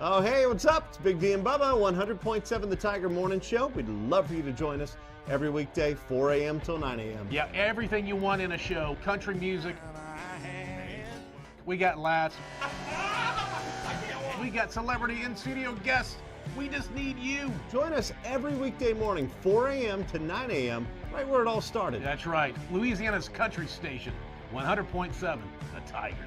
Oh, hey, what's up? It's Big D and Bubba, 100.7 The Tiger Morning Show. We'd love for you to join us every weekday, 4 a.m. till 9 a.m. Yeah, everything you want in a show. Country music. We got laughs. We got celebrity in-studio guests. We just need you. Join us every weekday morning, 4 a.m. to 9 a.m., right where it all started. That's right. Louisiana's country station, 100.7 The Tiger.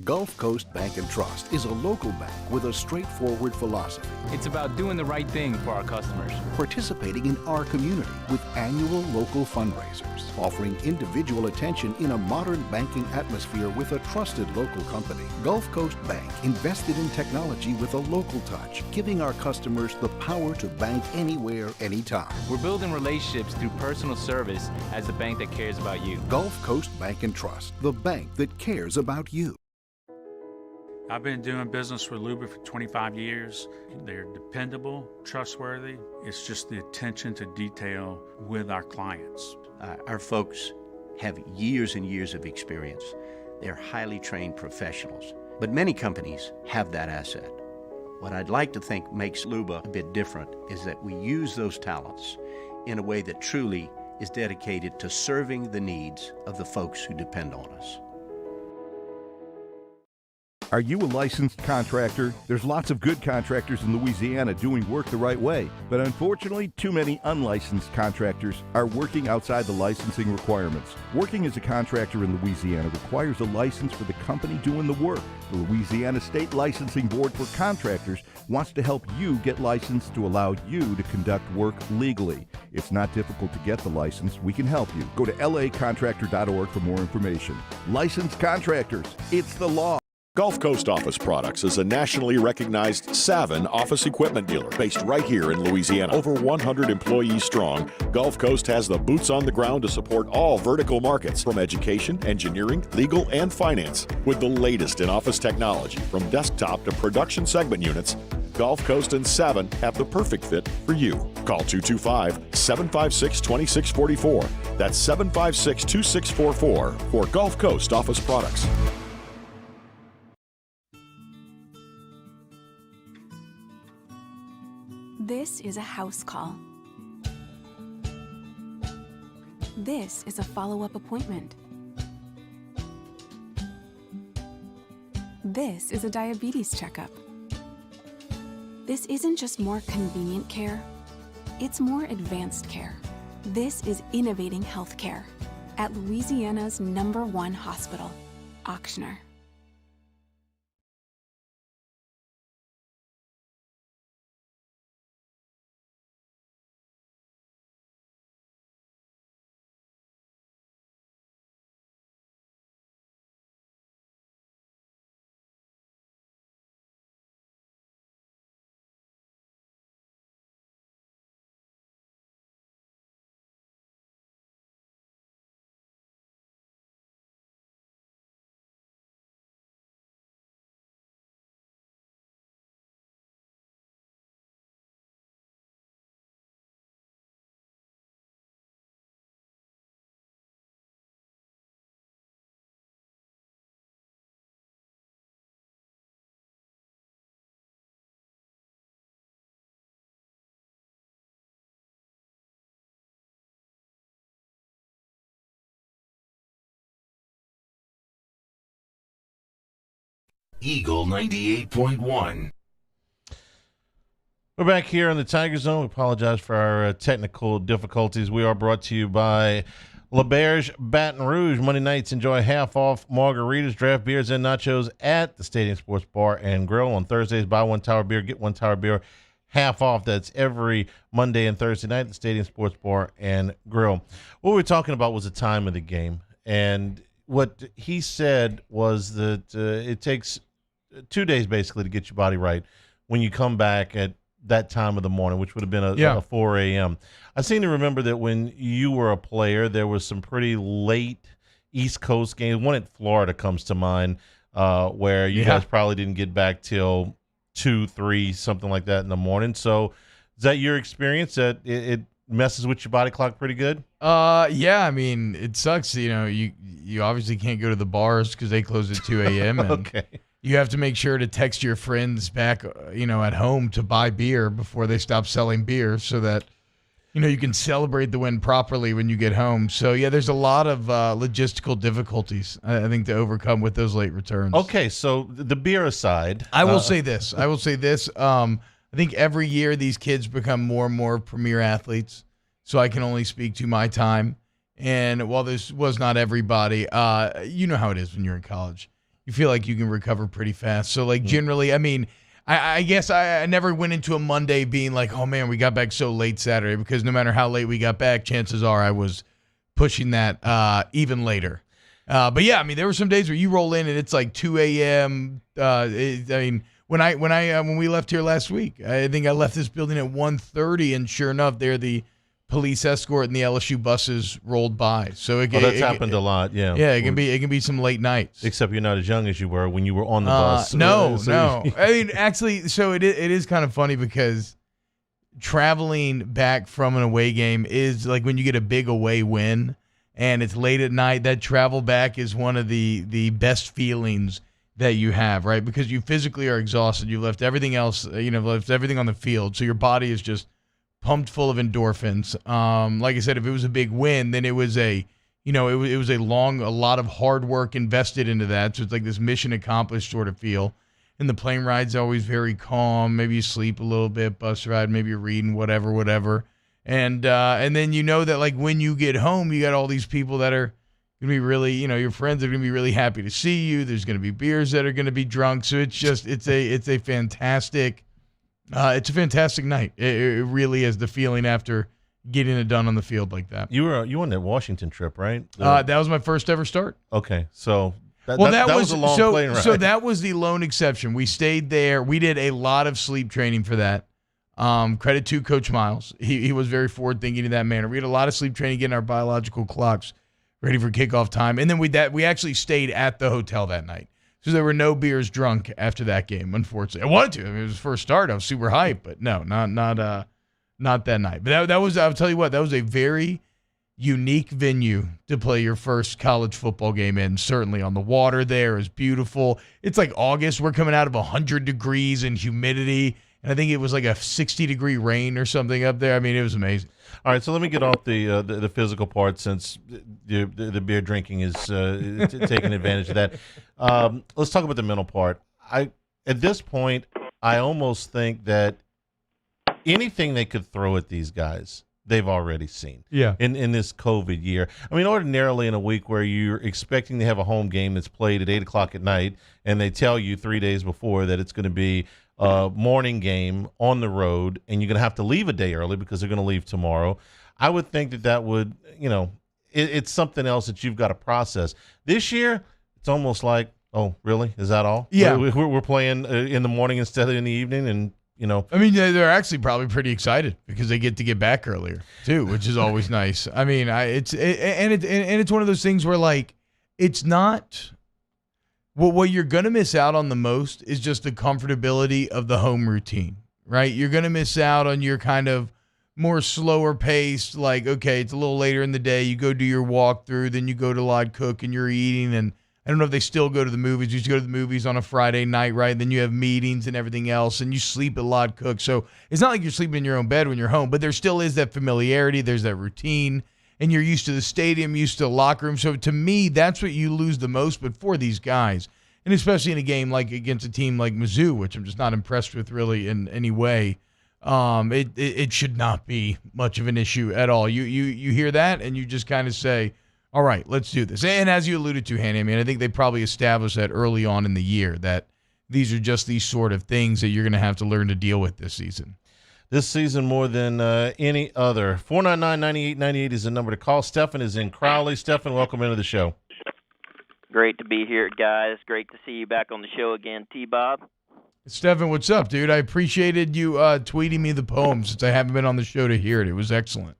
Gulf Coast Bank and Trust is a local bank with a straightforward philosophy. It's about doing the right thing for our customers. Participating in our community with annual local fundraisers. Offering individual attention in a modern banking atmosphere with a trusted local company. Gulf Coast Bank invested in technology with a local touch, giving our customers the power to bank anywhere, anytime. We're building relationships through personal service as the bank that cares about you. Gulf Coast Bank and Trust, the bank that cares about you. I've been doing business with Luba for 25 years. They're dependable, trustworthy. It's just the attention to detail with our clients. Our folks have years and years of experience. They're highly trained professionals, but many companies have that asset. What I'd like to think makes Luba a bit different is that we use those talents in a way that truly is dedicated to serving the needs of the folks who depend on us. Are you a licensed contractor? There's lots of good contractors in Louisiana doing work the right way, but unfortunately, too many unlicensed contractors are working outside the licensing requirements. Working as a contractor in Louisiana requires a license for the company doing the work. The Louisiana State Licensing Board for Contractors wants to help you get licensed to allow you to conduct work legally. It's not difficult to get the license. We can help you. Go to lacontractor.org for more information. Licensed contractors, it's the law. Gulf Coast Office Products is a nationally recognized Savin office equipment dealer based right here in Louisiana. Over 100 employees strong, Gulf Coast has the boots on the ground to support all vertical markets, from education, engineering, legal, and finance. With the latest in office technology, from desktop to production segment units, Gulf Coast and Savin have the perfect fit for you. Call 225-756-2644. That's 756-2644 for Gulf Coast Office Products. This is a house call. This is a follow-up appointment. This is a diabetes checkup. This isn't just more convenient care, it's more advanced care. This is innovating healthcare at Louisiana's #1 hospital, Ochsner. Eagle 98.1. We're back here in the Tiger Zone. We apologize for our technical difficulties. We are brought to you by L'Auberge Baton Rouge. Monday nights, enjoy half-off margaritas, draft beers, and nachos at the Stadium Sports Bar and Grill. On Thursdays, buy one tower beer, get one tower beer half off. That's every Monday and Thursday night at the Stadium Sports Bar and Grill. What we were talking about was the time of the game. And what he said was that it takes 2 days basically to get your body right when you come back at that time of the morning, which would have been a 4 a.m. I seem to remember that when you were a player, there was some pretty late East Coast games. One at Florida comes to mind where you guys probably didn't get back till 2, 3, something like that in the morning. So is that your experience, that it messes with your body clock pretty good? Yeah, I mean, it sucks. You obviously can't go to the bars because they close at 2 a.m. and Okay. you have to make sure to text your friends back, at home to buy beer before they stop selling beer so that, you can celebrate the win properly when you get home. So, yeah, there's a lot of logistical difficulties, I think, to overcome with those late returns. Okay, so the beer aside. I will say this. I think every year these kids become more and more premier athletes, so I can only speak to my time. And while this was not everybody, you know how it is when you're in college. You feel like you can recover pretty fast. So, like, generally, I mean, I guess I never went into a Monday being like, oh, man, we got back so late Saturday, because no matter how late we got back, chances are I was pushing that even later. But, yeah, I mean, there were some days where you roll in and it's like 2 a.m. When we left here last week, I think I left this building at 1:30, and sure enough, the police escort and the LSU buses rolled by. So that's happened a lot. Yeah. Yeah, it can be some late nights. Except you're not as young as you were when you were on the bus. No. I mean, actually, so it is kind of funny because traveling back from an away game is like when you get a big away win and it's late at night. That travel back is one of the best feelings that you have, right? Because you physically are exhausted. You've left everything else, left everything on the field. So your body is just pumped full of endorphins. Like I said, if it was a big win, then it was a lot of hard work invested into that. So it's like this mission accomplished sort of feel. And the plane ride's always very calm. Maybe you sleep a little bit, bus ride, maybe you're reading, whatever. And then that like when you get home, you got all these people that are going to be really, your friends are going to be really happy to see you. There's going to be beers that are going to be drunk. So it's a fantastic night. It really is, the feeling after getting it done on the field like that. You were on that Washington trip, right? That was my first ever start. Okay, so that was a long plane ride. So that was the lone exception. We stayed there. We did a lot of sleep training for that. Credit to Coach Miles. He was very forward thinking in that manner. We had a lot of sleep training, getting our biological clocks ready for kickoff time, and then we actually stayed at the hotel that night. So there were no beers drunk after that game, unfortunately. I wanted to. I mean, it was the first start. I was super hyped, but no, not that night. But that was, I'll tell you what, that was a very unique venue to play your first college football game in. Certainly on the water there is beautiful. It's like August. We're coming out of 100 degrees and humidity, and I think it was like a 60-degree rain or something up there. I mean, it was amazing. All right, so let me get off the physical part, since the beer drinking is taking advantage of that. Let's talk about the mental part. At this point, I almost think that anything they could throw at these guys, they've already seen. Yeah. In this COVID year. I mean, ordinarily in a week where you're expecting to have a home game that's played at 8 o'clock at night, and they tell you 3 days before that it's going to be a morning game on the road, and you're going to have to leave a day early because they're going to leave tomorrow, I would think that would, it's something else that you've got to process. This year, it's almost like, oh, really? Is that all? Yeah. We're playing in the morning instead of in the evening, and I mean, they're actually probably pretty excited because they get to get back earlier too, which is always nice. I mean, it's one of those things where, like, it's not. Well, what you're gonna miss out on the most is just the comfortability of the home routine, right? You're gonna miss out on your kind of more slower paced, like, okay, it's a little later in the day, you go do your walkthrough, then you go to Lod Cook and you're eating, and I don't know if they still go to the movies. You used to go to the movies on a Friday night, right? Then you have meetings and everything else, and you sleep at Lod Cook. So it's not like you're sleeping in your own bed when you're home, but there still is that familiarity. There's that routine, and you're used to the stadium, used to the locker room. So to me, that's what you lose the most. But for these guys, and especially in a game like against a team like Mizzou, which I'm just not impressed with really in any way, it should not be much of an issue at all. You hear that, and you just kind of say, all right, let's do this. And as you alluded to, Hanny, I mean, I think they probably established that early on in the year, that these are just these sort of things that you're going to have to learn to deal with this season. This season more than any other. 499-9898 is the number to call. Stephen is in Crowley. Stephen, welcome into the show. Great to be here, guys. Great to see you back on the show again, T-Bob. Stephen, what's up, dude? I appreciated you tweeting me the poem since I haven't been on the show to hear it. It was excellent.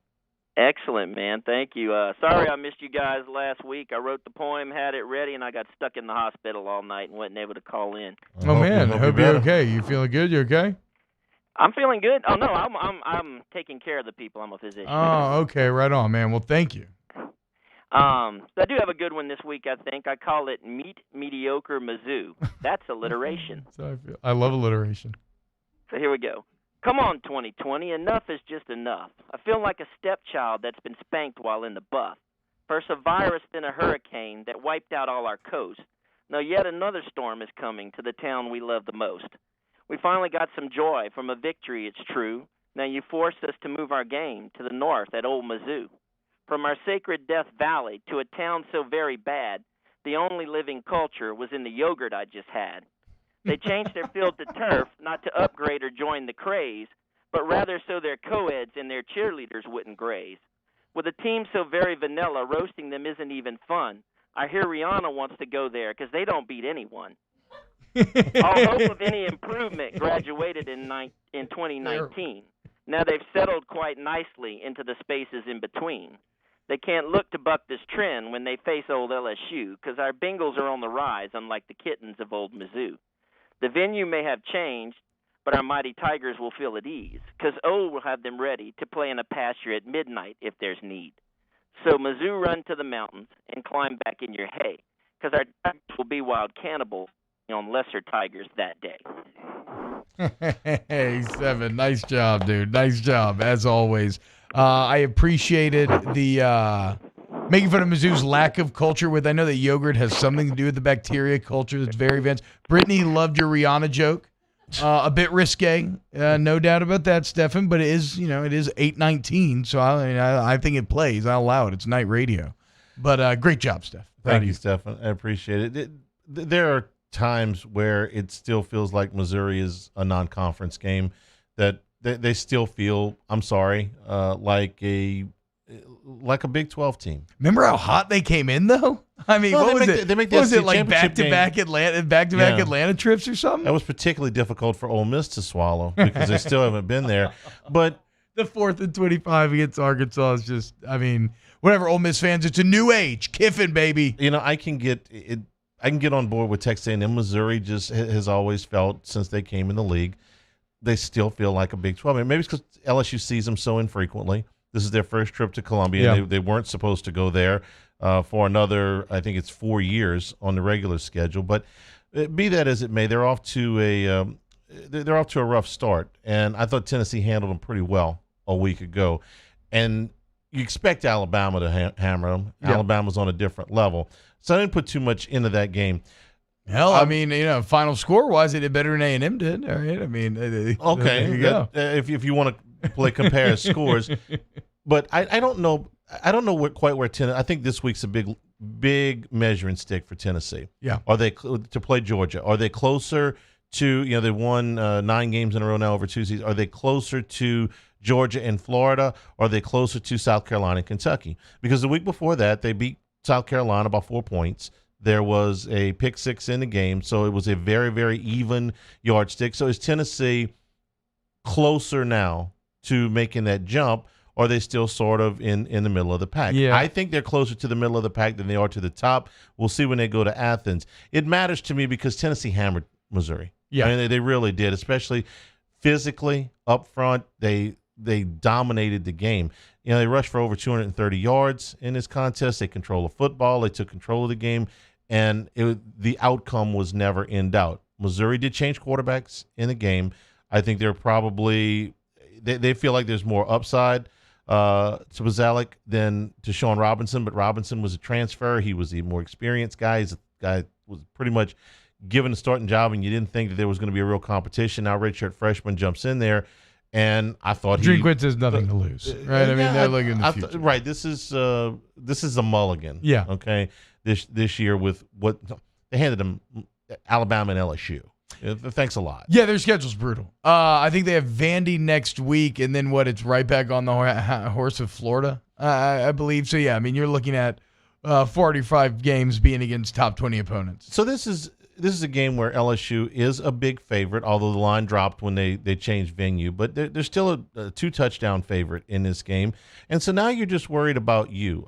Excellent, man. Thank you. Sorry I missed you guys last week. I wrote the poem, had it ready, and I got stuck in the hospital all night and wasn't able to call in. Oh, man. I hope you're okay. You feeling good? You okay? I'm feeling good. Oh no, I'm taking care of the people. I'm a physician. Oh, okay, right on, man. Well, thank you. So I do have a good one this week, I think. I call it Meet Mediocre Mizzou. That's alliteration. I love alliteration. So here we go. Come on, 2020. Enough is just enough. I feel like a stepchild that's been spanked while in the buff. First a virus, then a hurricane that wiped out all our coast. Now yet another storm is coming to the town we love the most. We finally got some joy from a victory, it's true. Now you forced us to move our game to the north at Old Mizzou. From our sacred Death Valley to a town so very bad, the only living culture was in the yogurt I just had. They changed their field to turf, not to upgrade or join the craze, but rather so their co-eds and their cheerleaders wouldn't graze. With a team so very vanilla, roasting them isn't even fun. I hear Rihanna wants to go there because they don't beat anyone. All hope of any improvement graduated in 2019. Now they've settled quite nicely into the spaces in between. They can't look to buck this trend when they face old LSU because our Bengals are on the rise, unlike the kittens of old Mizzou. The venue may have changed, but our mighty Tigers will feel at ease because O will have them ready to play in a pasture at midnight if there's need. So Mizzou, run to the mountains and climb back in your hay because our Tigers will be wild cannibals on lesser Tigers that day. Hey, Seven. Nice job, dude. Nice job, as always. I appreciated the making fun of Mizzou's lack of culture with, I know that yogurt has something to do with the bacteria culture. It's very advanced. Brittany loved your Rihanna joke. A bit risque, no doubt about that, Stefan, but it is 8:19, so I think it plays. I'll allow it. It's night radio. But great job, Steph. Thank you, Stefan. I appreciate it. There are times where it still feels like Missouri is a non-conference game, that they still feel, I'm sorry, like a Big 12 team. Remember how hot they came in, though? I mean, what was it? They make was the it like championship back-to-back Atlanta trips or something? That was particularly difficult for Ole Miss to swallow because they still haven't been there. But the 4th and 25 against Arkansas is just, I mean, whatever, Ole Miss fans, it's a new age. Kiffin, baby. I can get it. I can get on board with Texas A&M. Missouri just has always felt, since they came in the league, they still feel like a Big 12. I mean, maybe it's because LSU sees them so infrequently. This is their first trip to Columbia. Yeah. They weren't supposed to go there for another, I think it's 4 years on the regular schedule. But be that as it may, they're off to a rough start. And I thought Tennessee handled them pretty well a week ago. And you expect Alabama to hammer them. Yeah. Alabama's on a different level. So I didn't put too much into that game. Hell, I mean, final score-wise, they did better than A&M did. All right, I mean, okay, there you go. If you want to compare scores, but I don't know. I don't know quite where Tennessee. I think this week's a big measuring stick for Tennessee. Yeah. Are they to play Georgia? Are they closer to they won 9 games in a row now over 2 seasons? Are they closer to Georgia and Florida? Or are they closer to South Carolina and Kentucky? Because the week before that, they beat South Carolina by 4 points. There was a pick six in the game, so it was a very, very even yardstick. So is Tennessee closer now to making that jump, or are they still sort of in the middle of the pack? Yeah. I think they're closer to the middle of the pack than they are to the top. We'll see when they go to Athens. It matters to me because Tennessee hammered Missouri. Yeah. I mean, they really did, especially physically up front. They dominated the game. They rushed for over 230 yards in this contest. They control the football. They took control of the game, and the outcome was never in doubt. Missouri did change quarterbacks in the game. I think they're probably they feel like there's more upside to Bazalik than to Sean Robinson, but Robinson was a transfer. He was the more experienced guy. He's a guy was pretty much given a starting job, and you didn't think that there was going to be a real competition. Now redshirt freshman jumps in there. And I thought Drinkwitz has nothing to lose, right? I mean, they're looking in the future. Right. This is a mulligan. Yeah. Okay. This year with what they handed them, Alabama and LSU. Thanks a lot. Yeah, their schedule's brutal. I think they have Vandy next week, and then it's right back on the horse of Florida, I believe. So yeah, I mean, you're looking at 45 games being against top 20 opponents. So this is a game where LSU is a big favorite, although the line dropped when they changed venue. But they're still a 2-touchdown favorite in this game. And so now you're just worried about you.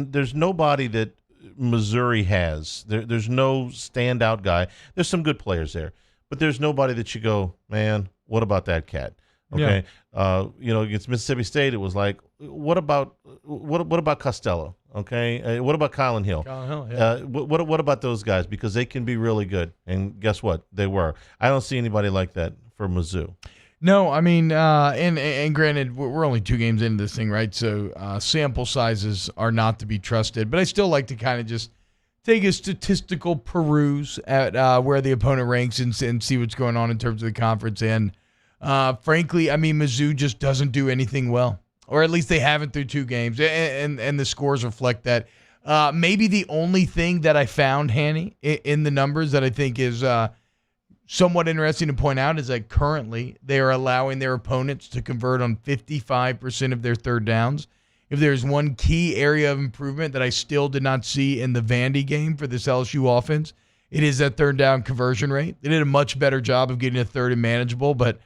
There's nobody that Missouri has. There's no standout guy. There's some good players there. But there's nobody that you go, man, what about that cat? Okay, against Mississippi State, it was like, what about Costello? Okay, what about Colin Hill? What about those guys? Because they can be really good, and guess what? They were. I don't see anybody like that for Mizzou. No, I mean, and granted, we're only 2 games into this thing, right? So sample sizes are not to be trusted. But I still like to kind of just take a statistical peruse at where the opponent ranks and see what's going on in terms of the conference. And frankly, I mean, Mizzou just doesn't do anything well, or at least they haven't through 2 games, and the scores reflect that. Maybe the only thing that I found, Hanny, in the numbers that I think is somewhat interesting to point out is that currently they are allowing their opponents to convert on 55% of their third downs. If there's one key area of improvement that I still did not see in the Vandy game for this LSU offense, it is that third down conversion rate. They did a much better job of getting a third and manageable, but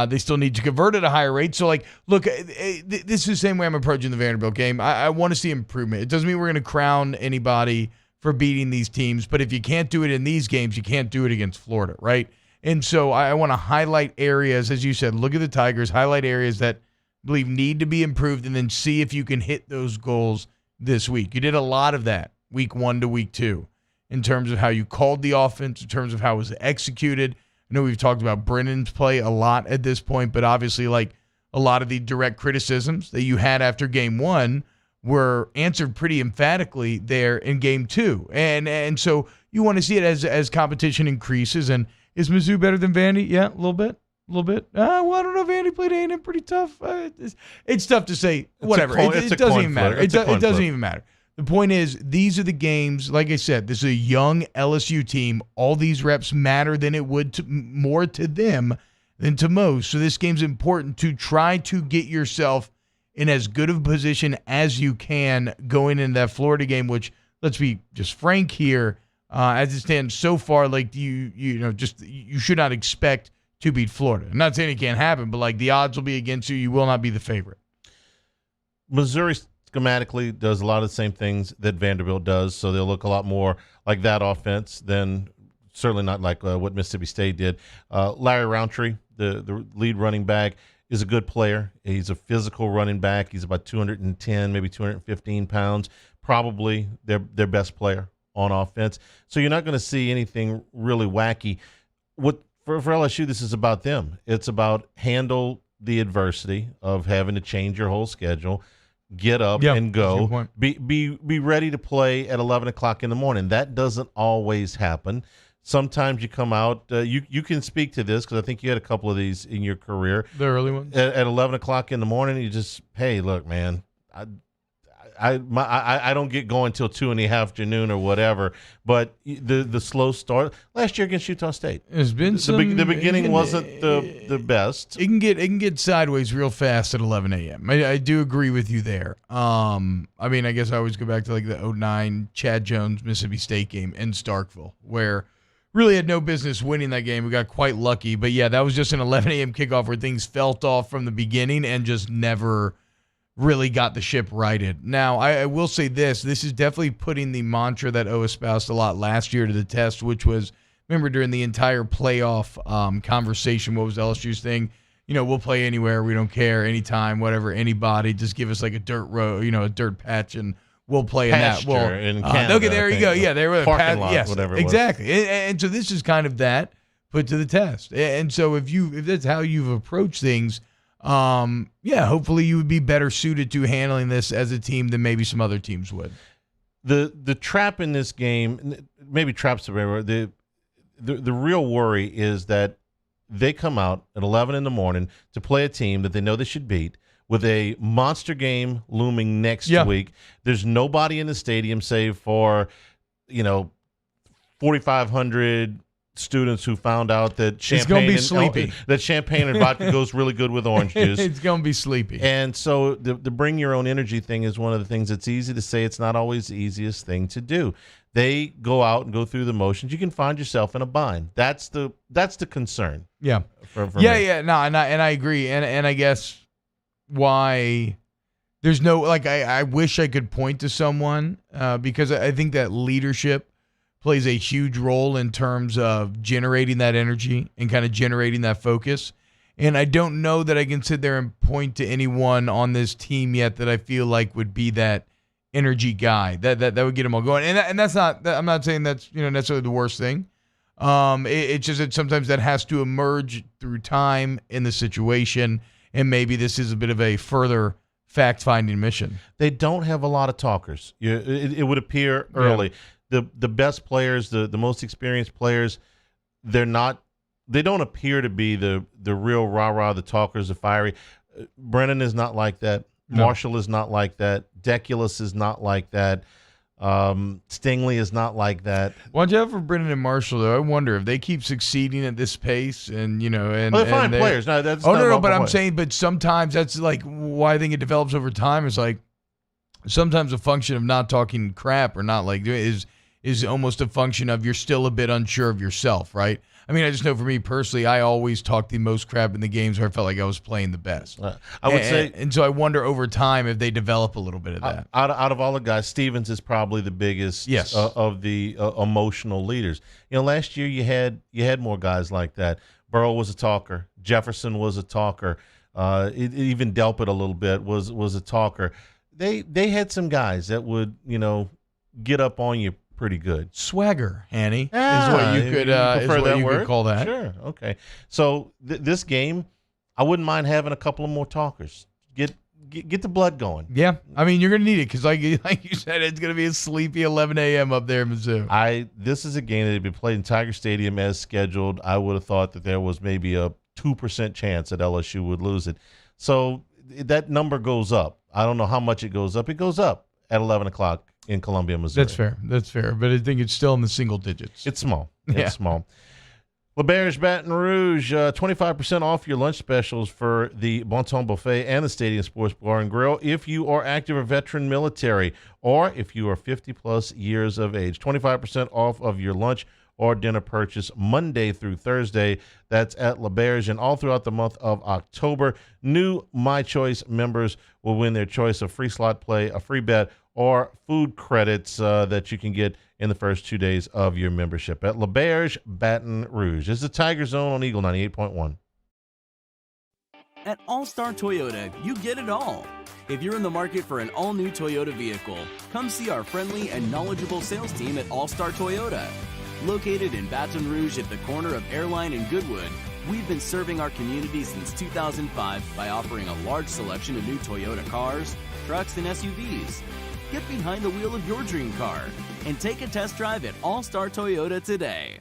they still need to convert at a higher rate. So, look, this is the same way I'm approaching the Vanderbilt game. I want to see improvement. It doesn't mean we're going to crown anybody for beating these teams, but if you can't do it in these games, you can't do it against Florida, right? And so I want to highlight areas, as you said, look at the Tigers, highlight areas that I believe need to be improved, and then see if you can hit those goals this week. You did a lot of that week 1 to week 2 in terms of how you called the offense, in terms of how it was executed. I know we've talked about Brennan's play a lot at this point, but obviously a lot of the direct criticisms that you had after game 1 were answered pretty emphatically there in game 2. And so you want to see it as competition increases. And is Mizzou better than Vandy? Yeah, a little bit. Well, I don't know. Vandy played A&M pretty tough. It's tough to say. Whatever. It doesn't even matter. It doesn't even matter. The point is, these are the games. Like I said, this is a young LSU team. All these reps matter than it would more to them than to most. So this game's important to try to get yourself in as good of a position as you can going into that Florida game, which, let's be just frank here, as it stands so far, you should not expect to beat Florida. I'm not saying it can't happen, but the odds will be against you. You will not be the favorite. Missouri schematically does a lot of the same things that Vanderbilt does, so they'll look a lot more like that offense than certainly not like what Mississippi State did. Larry Roundtree, the lead running back, is a good player. He's a physical running back. He's about 210, maybe 215 pounds, probably their best player on offense. So you're not going to see anything really wacky. For LSU, this is about them. It's about handle the adversity of having to change your whole schedule, get up and go, be ready to play at 11 o'clock in the morning. That doesn't always happen. Sometimes you come out, you can speak to this because I think you had a couple of these in your career. The early ones. At 11 o'clock in the morning, you just, hey, look, man, I don't get going till 2 in the afternoon or whatever. But the slow start last year against Utah State, there's been the beginning wasn't the best. It can get sideways real fast at 11 a.m. I do agree with you there. I mean, I guess I always go back to the 2009 Chad Jones Mississippi State game in Starkville, where really had no business winning that game. We got quite lucky. But, yeah, that was just an 11 a.m. kickoff where things felt off from the beginning and just never really got the ship righted. Now, I will say this. This is definitely putting the mantra that O espoused a lot last year to the test, which was, remember, during the entire playoff conversation, what was LSU's thing? We'll play anywhere. We don't care. Anytime, whatever, anybody. Just give us a dirt road, a dirt patch, and we'll play in that. Well, in Canada, okay, there you go. Yeah, they were parking lot, yes, whatever it exactly. was. And so this is kind of that put to the test. And so if that's how you've approached things, hopefully you would be better suited to handling this as a team than maybe some other teams would. The trap in this game, maybe trap's the right word. The real worry is that they come out at 11 in the morning to play a team that they know they should beat, with a monster game looming next week. There's nobody in the stadium save for, 4,500 students who found out that champagne and vodka goes really good with orange juice. It's going to be sleepy. And so the bring your own energy thing is one of the things that's easy to say. It's not always the easiest thing to do. They go out and go through the motions. You can find yourself in a bind. That's the concern. Yeah. For me. No, and I agree. And I guess why there's no, I wish I could point to someone because I think that leadership plays a huge role in terms of generating that energy and kind of generating that focus. And I don't know that I can sit there and point to anyone on this team yet that I feel like would be that energy guy that would get them all going. And that's not. I'm not saying that's necessarily the worst thing. It's just that sometimes that has to emerge through time in the situation, and maybe this is a bit of a further fact-finding mission. They don't have a lot of talkers. It would appear early. Yeah. The best players, the most experienced players, they don't appear to be the real rah-rah, the talkers, the fiery. Brennan is not like that. No. Marshall is not like that. Deculus is not like that. Stingley is not like that. Watch out for Brennan and Marshall, though. I wonder if they keep succeeding at this pace, and they're fine players. No, that's no. But I'm saying, but sometimes that's like why I think it develops over time. Is like sometimes a function of not talking crap or not like is almost a function of you're still a bit unsure of yourself, right? I mean, I just know for me personally, I always talked the most crap in the games where I felt like I was playing the best. I would say, and so I wonder over time if they develop a little bit of that. Out of all the guys, Stevens is probably the biggest of the emotional leaders. Last year you had more guys like that. Burrow was a talker. Jefferson was a talker. Even Delpit a little bit was a talker. They had some guys that would get up on you pretty good. Swagger, Hanny, is what you could call that. Sure, okay. So this game, I wouldn't mind having a couple of more talkers. Get the blood going. Yeah, I mean you're gonna need it because like you said, it's gonna be a sleepy 11 a.m. up there in Mizzou. This is a game that had been played in Tiger Stadium as scheduled. I would have thought that there was maybe a 2% chance that LSU would lose it. So that number goes up. I don't know how much it goes up. It goes up at 11 o'clock. In Columbia, Missouri. That's fair. But I think it's still in the single digits. It's small. It's small. LaBerge Baton Rouge, 25% off your lunch specials for the Bon Ton Buffet and the Stadium Sports Bar and Grill if you are active or veteran military or if you are 50-plus years of age. 25% off of your lunch or dinner purchase Monday through Thursday. That's at LaBerge. And all throughout the month of October, new My Choice members will win their choice of free slot play, a free bet, or food credits that you can get in the first 2 days of your membership at LaBerge Baton Rouge. It's the Tiger Zone on Eagle 98.1. At All-Star Toyota, you get it all. If you're in the market for an all-new Toyota vehicle, come see our friendly and knowledgeable sales team at All-Star Toyota. Located in Baton Rouge at the corner of Airline and Goodwood, we've been serving our community since 2005 by offering a large selection of new Toyota cars, trucks, and SUVs. Get behind the wheel of your dream car and take a test drive at All-Star Toyota today.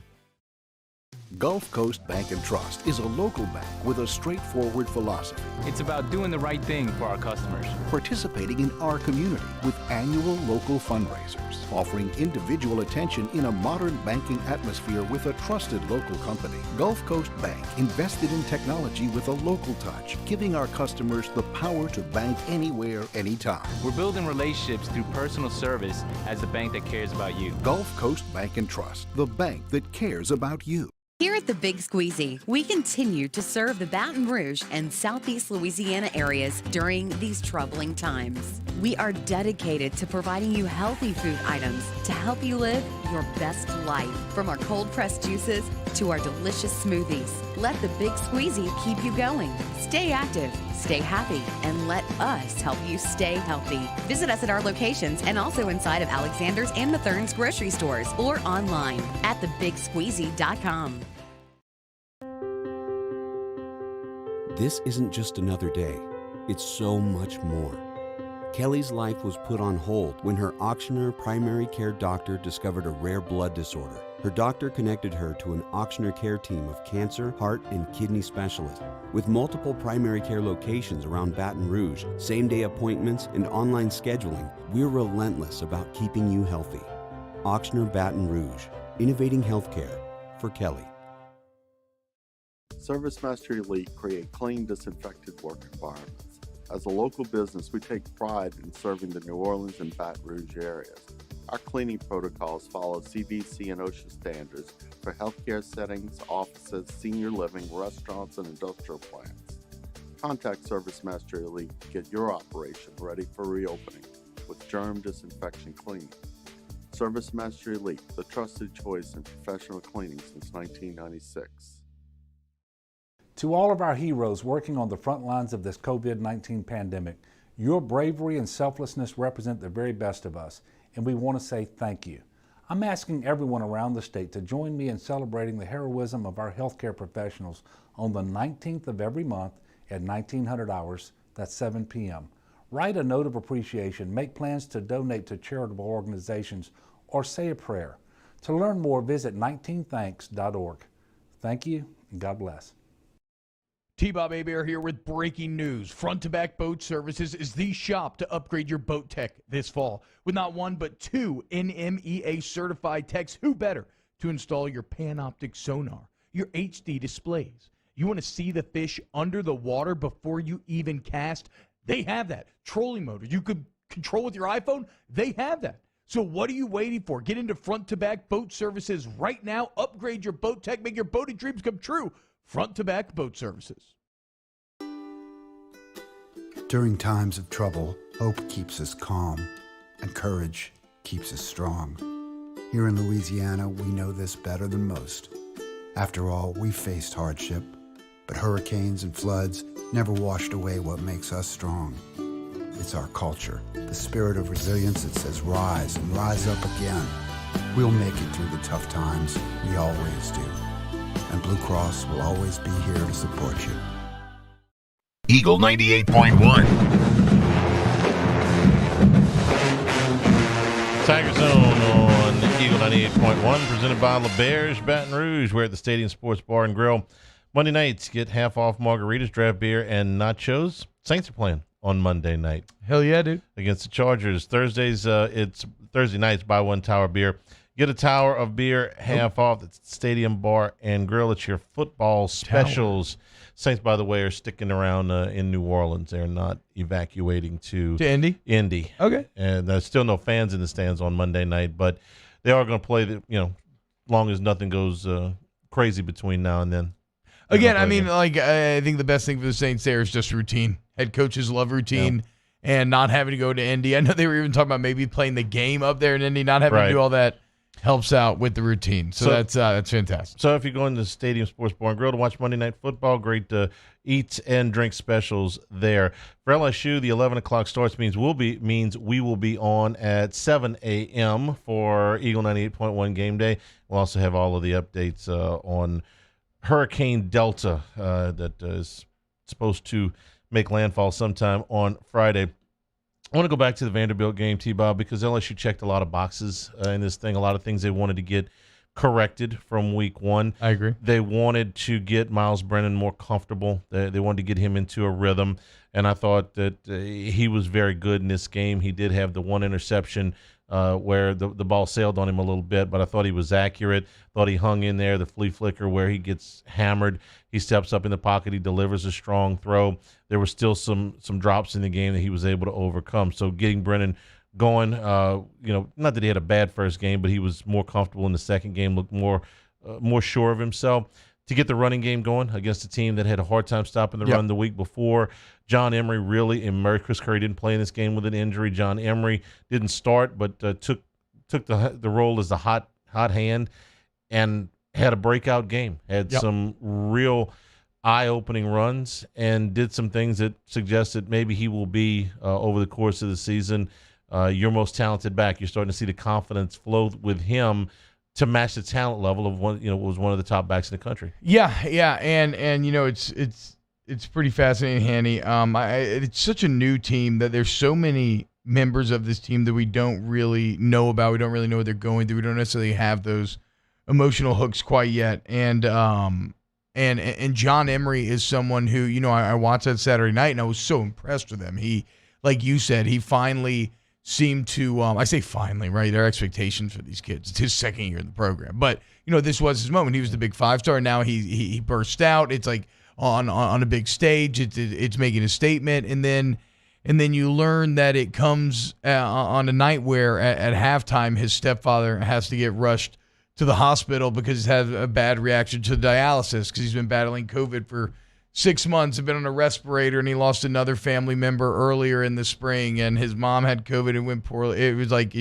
Gulf Coast Bank and Trust is a local bank with a straightforward philosophy. It's about doing the right thing for our customers. Participating in our community with annual local fundraisers. Offering individual attention in a modern banking atmosphere with a trusted local company. Gulf Coast Bank invested in technology with a local touch, giving our customers the power to bank anywhere, anytime. We're building relationships through personal service as a bank that cares about you. Gulf Coast Bank and Trust, the bank that cares about you. Here at the Big Squeezy, we continue to serve the Baton Rouge and Southeast Louisiana areas during these troubling times. We are dedicated to providing you healthy food items to help you live your best life. From our cold-pressed juices to our delicious smoothies, let the Big Squeezy keep you going. Stay active, stay happy, and let us help you stay healthy. Visit us at our locations and also inside of Alexander's and Mathern's grocery stores or online at thebigsqueezy.com. This isn't just another day. It's so much more. Kelly's life was put on hold when her auctioneer primary care doctor discovered a rare blood disorder. Her doctor connected her to an auctioneer care team of cancer, heart, and kidney specialists. With multiple primary care locations around Baton Rouge, same-day appointments, and online scheduling, we're relentless about keeping you healthy. Auctioneer Baton Rouge, innovating healthcare for Kelly. ServiceMaster Elite create clean, disinfected work environments. As a local business, we take pride in serving the New Orleans and Baton Rouge areas. Our cleaning protocols follow CDC and OSHA standards for healthcare settings, offices, senior living, restaurants, and industrial plants. Contact ServiceMaster Elite to get your operation ready for reopening with germ disinfection cleaning. ServiceMaster Elite, the trusted choice in professional cleaning since 1996. To all of our heroes working on the front lines of this COVID-19 pandemic, your bravery and selflessness represent the very best of us, and we want to say thank you. I'm asking everyone around the state to join me in celebrating the heroism of our healthcare professionals on the 19th of every month at 1900 hours, that's 7 p.m. Write a note of appreciation, make plans to donate to charitable organizations, or say a prayer. To learn more, visit 19thanks.org. Thank you, and God bless. T-Bob Hebert here with breaking news. Front to Back Boat Services is the shop to upgrade your boat tech this fall. With not one but two NMEA certified techs, who better to install your Panoptic sonar, your HD displays. You want to see the fish under the water before you even cast? They have that. Trolling motor you could control with your iPhone? They have that. So what are you waiting for? Get into Front to Back Boat Services right now. Upgrade your boat tech. Make your boating dreams come true. Front to Back Boat Services. During times of trouble, hope keeps us calm, and courage keeps us strong. Here in Louisiana, we know this better than most. After all, we faced hardship, but hurricanes and floods never washed away what makes us strong. It's our culture, the spirit of resilience that says rise and rise up again. We'll make it through the tough times, we always do. And Blue Cross will always be here to support you. Eagle 98.1. Tiger Zone on Eagle 98.1, presented by LeBear's Baton Rouge. We're at the Stadium Sports Bar and Grill. Monday nights, get half off margaritas, draft beer, and nachos. Saints are playing on Monday night. Hell yeah, dude. Against the Chargers. Thursdays, it's Thursday nights, buy one tower beer. Get a tower of beer, half off. It's Stadium Bar and Grill. It's your football specials. Saints, by the way, are sticking around in New Orleans. They're not evacuating to Indy? Indy. Okay. And there's still no fans in the stands on Monday night, but they are going to play, long as nothing goes crazy between now and then. Again, I mean, I think the best thing for the Saints there is just routine. Head coaches love routine and not having to go to Indy. I know they were even talking about maybe playing the game up there in Indy, not having to do all that. Helps out with the routine. So that's fantastic. So if you're going to the Stadium Sports Bar and Grill to watch Monday Night Football, great eats and drink specials there. For LSU, the 11 o'clock starts means we will be on at 7 a.m. for Eagle 98.1 game day. We'll also have all of the updates on Hurricane Delta that is supposed to make landfall sometime on Friday. I want to go back to the Vanderbilt game, T-Bob, because LSU checked a lot of boxes in this thing, a lot of things they wanted to get corrected from week one. I agree. They wanted to get Miles Brennan more comfortable. They wanted to get him into a rhythm, and I thought that he was very good in this game. He did have the one interception where the ball sailed on him a little bit, but I thought he was accurate. Thought he hung in there, the flea flicker where he gets hammered. He steps up in the pocket. He delivers a strong throw. There were still some drops in the game that he was able to overcome. So getting Brennan going, not that he had a bad first game, but he was more comfortable in the second game, looked more sure of himself. To get the running game going against a team that had a hard time stopping the run the week before, John Emery really emerged. Chris Curry didn't play in this game with an injury. John Emery didn't start, but took the role as the hot hand and had a breakout game. Had some real eye-opening runs and did some things that suggested maybe he will be, over the course of the season, your most talented back. You're starting to see the confidence flow with him to match the talent level of was one of the top backs in the country. Yeah, and it's pretty fascinating, Hanny. It's such a new team that there's so many members of this team that we don't really know about. We don't really know what they're going through. We don't necessarily have those emotional hooks quite yet. And John Emery is someone who, I watched that Saturday night and I was so impressed with him. He, like you said, he finally seemed to, I say finally, right? There are expectations for these kids. It's his second year in the program. But, this was his moment. He was the big five-star. Now he burst out. It's like on a big stage. It's making a statement. And then you learn that it comes on a night where at halftime his stepfather has to get rushed to the hospital because he's had a bad reaction to dialysis because he's been battling COVID for 6 months and been on a respirator, and he lost another family member earlier in the spring, and his mom had COVID and went poorly. It was like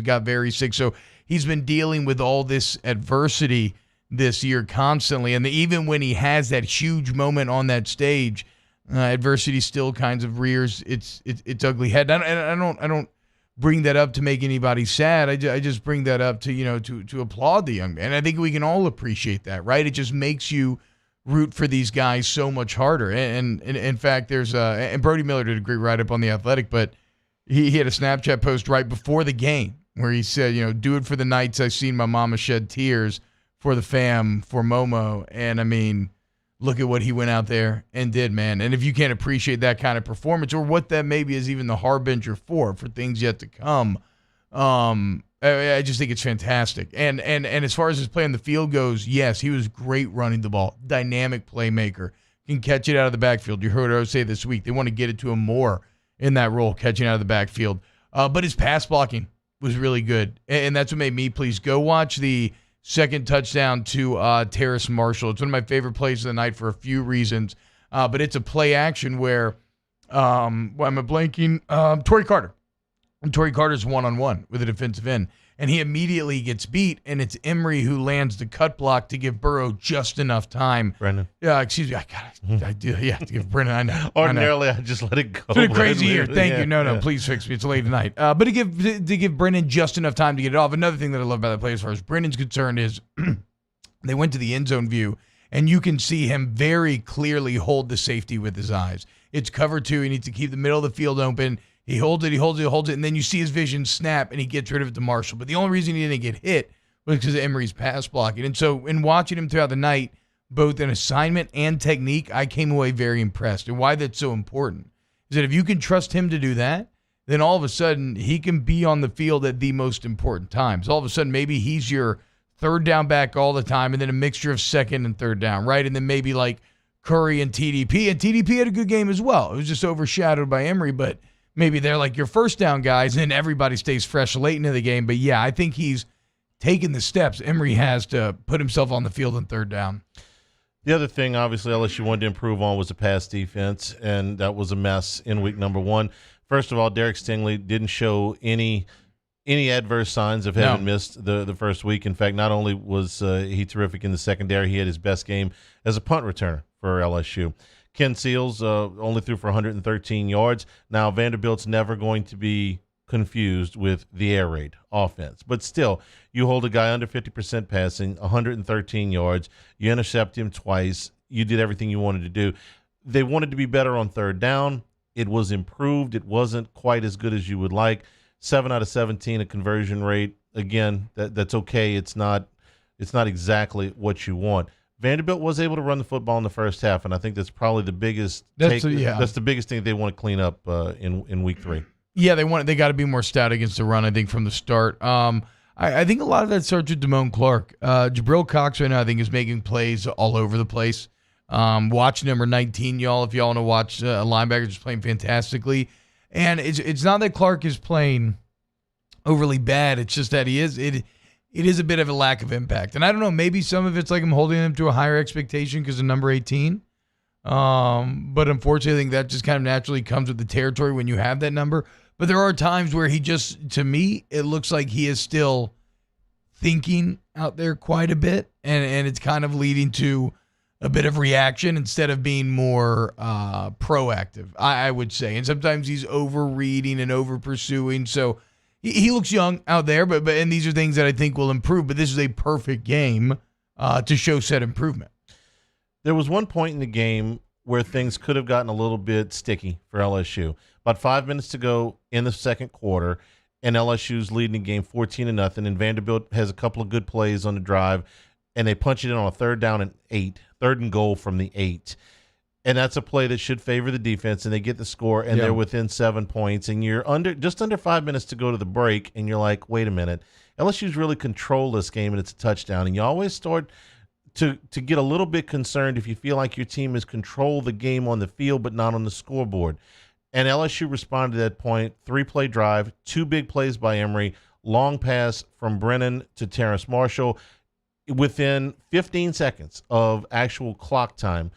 got very sick. So he's been dealing with all this adversity this year constantly. And even when he has that huge moment on that stage, adversity still kinds of rears its ugly head. And I don't bring that up to make anybody sad. I just bring that up to, to applaud the young man. I think we can all appreciate that, right? It just makes you root for these guys so much harder. And in fact, there's and Brody Miller did a great write-up on The Athletic, but he had a Snapchat post right before the game where he said, do it for the nights I've seen my mama shed tears, for the fam, for Momo. And I mean, look at what he went out there and did, man. And if you can't appreciate that kind of performance, or what that maybe is even the harbinger for things yet to come, I just think it's fantastic. And as far as his play on the field goes, yes, he was great running the ball. Dynamic playmaker. Can catch it out of the backfield. You heard I say this week, they want to get it to him more in that role, catching out of the backfield. But his pass blocking was really good. And that's what made me please. Go watch the second touchdown to Terrace Marshall. It's one of my favorite plays of the night for a few reasons. But it's a play action where, am I blanking? Torrey Carter. And Torrey Carter's one-on-one with a defensive end. And he immediately gets beat, and it's Emery who lands the cut block to give Burrow just enough time. Brendan. Yeah, excuse me. I do. Yeah, to give Brendan. I know. Ordinarily, I just let it go. It's been a crazy year. Thank you. No, please fix me. It's late tonight. But to give Brendan just enough time to get it off. Another thing that I love about that play as far as Brendan's concerned is they went to the end zone view, and you can see him very clearly hold the safety with his eyes. It's cover two. He needs to keep the middle of the field open. He holds it, and then you see his vision snap, and he gets rid of it to Marshall. But the only reason he didn't get hit was because of Emery's pass blocking. And so in watching him throughout the night, both in assignment and technique, I came away very impressed. And why that's so important is that if you can trust him to do that, then all of a sudden he can be on the field at the most important times. All of a sudden maybe he's your third down back all the time, and then a mixture of second and third down, right? And then maybe like Curry and TDP. And TDP had a good game as well. It was just overshadowed by Emery, but maybe they're like your first down guys, and everybody stays fresh late into the game. But, yeah, I think he's taken the steps Emery has to put himself on the field on third down. The other thing, obviously, LSU wanted to improve on was the pass defense, and that was a mess in week number one. First of all, Derek Stingley didn't show any adverse signs of having missed the first week. In fact, not only was he terrific in the secondary, he had his best game as a punt returner for LSU. Ken Seals only threw for 113 yards. Now, Vanderbilt's never going to be confused with the air raid offense. But still, you hold a guy under 50% passing, 113 yards. You intercept him twice. You did everything you wanted to do. They wanted to be better on third down. It was improved. It wasn't quite as good as you would like. 7 out of 17, a conversion rate. Again, that's okay. It's not exactly what you want. Vanderbilt was able to run the football in the first half, and I think that's probably the biggest that's the biggest thing they want to clean up in week 3. Yeah, they got to be more stout against the run, I think, from the start. I think a lot of that starts with Damone Clark. Jabril Cox right now, I think, is making plays all over the place. Watch number 19, y'all, if y'all want to watch a linebacker just playing fantastically. And it's not that Clark is playing overly bad. It's just that it is a bit of a lack of impact. And I don't know, maybe some of it's like I'm holding him to a higher expectation because of number 18. But unfortunately, I think that just kind of naturally comes with the territory when you have that number. But there are times where he just, to me, it looks like he is still thinking out there quite a bit. And it's kind of leading to a bit of reaction instead of being more proactive, I would say. And sometimes he's over-reading and over-pursuing. So he looks young out there, but and these are things that I think will improve. But this is a perfect game to show said improvement. There was one point in the game where things could have gotten a little bit sticky for LSU. About 5 minutes to go in the second quarter, and LSU's leading the game 14-0. And Vanderbilt has a couple of good plays on the drive, and they punch it in on a third and goal from the 8. And that's a play that should favor the defense, and they get the score, and they're within 7 points, and you're just under 5 minutes to go to the break, and you're like, wait a minute, LSU's really controlled this game, and it's a touchdown. And you always start to get a little bit concerned if you feel like your team has controlled the game on the field but not on the scoreboard. And LSU responded to that point, 3-play drive, 2 big plays by Emery, long pass from Brennan to Terrace Marshall. Within 15 seconds of actual clock time,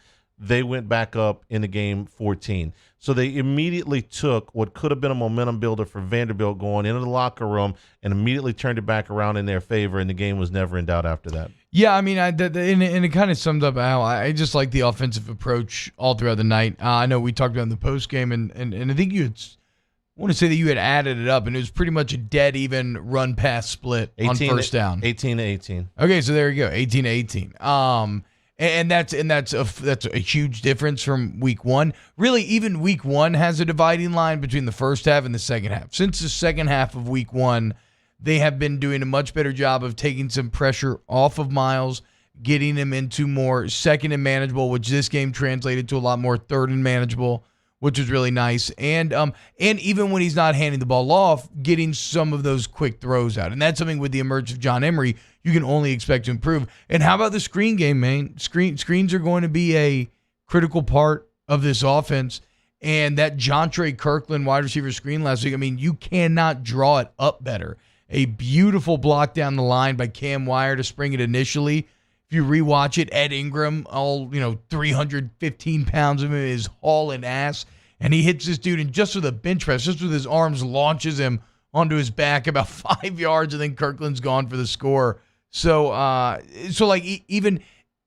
they went back up in the game 14. So they immediately took what could have been a momentum builder for Vanderbilt going into the locker room and immediately turned it back around in their favor, and the game was never in doubt after that. Yeah, I mean, and it kind of summed up how I just like the offensive approach all throughout the night. I know we talked about in the post game, and I think I want to say that you had added it up, and it was pretty much a dead even run pass split on first down. 18-18. Okay, so there you go, 18-18. And that's a huge difference from week one. Really, even week one has a dividing line between the first half and the second half. Since the second half of week one, they have been doing a much better job of taking some pressure off of Miles, getting him into more second and manageable, which this game translated to a lot more third and manageable, which was really nice. And even when he's not handing the ball off, getting some of those quick throws out. And that's something with the emergence of John Emery you can only expect to improve. And how about the screen game, man? Screens are going to be a critical part of this offense. And that Jontre Kirkland wide receiver screen last week, I mean, you cannot draw it up better. A beautiful block down the line by Cam Wire to spring it initially. If you rewatch it, Ed Ingram, 315 pounds of him is hauling ass. And he hits this dude, and just with a bench press, just with his arms, launches him onto his back about 5 yards, and then Kirkland's gone for the score. So even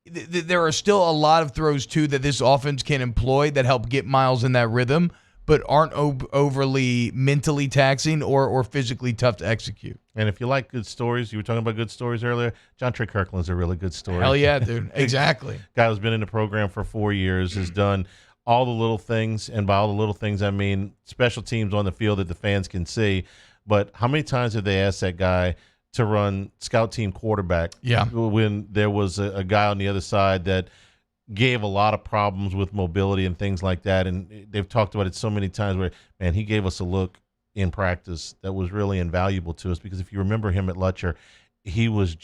there are still a lot of throws, too, that this offense can employ that help get Miles in that rhythm, but aren't overly mentally taxing or physically tough to execute. And if you like good stories, you were talking about good stories earlier, Jontre Kirkland's a really good story. Hell yeah, dude. Exactly. Guy who's been in the program for 4 years, has done all the little things, and by all the little things, I mean special teams on the field that the fans can see. But how many times have they asked that guy to run scout team quarterback when there was a guy on the other side that gave a lot of problems with mobility and things like that? And they've talked about it so many times where, man, he gave us a look in practice that was really invaluable to us, because if you remember him at Lutcher, he was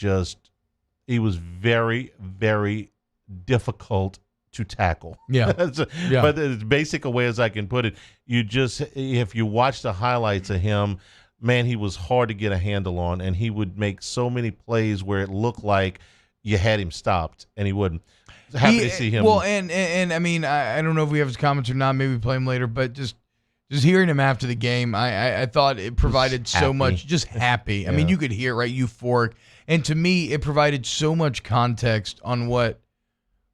very, very difficult to tackle. Yeah. But as basic a way as I can put it, if you watch the highlights of him, man, he was hard to get a handle on, and he would make so many plays where it looked like you had him stopped, and he wouldn't. Happy to see him. Well, and I mean, I don't know if we have his comments or not. Maybe we play him later, but just hearing him after the game, I thought it provided so much. Just happy. Yeah. I mean, you could hear, right? Euphoric. And to me, it provided so much context on what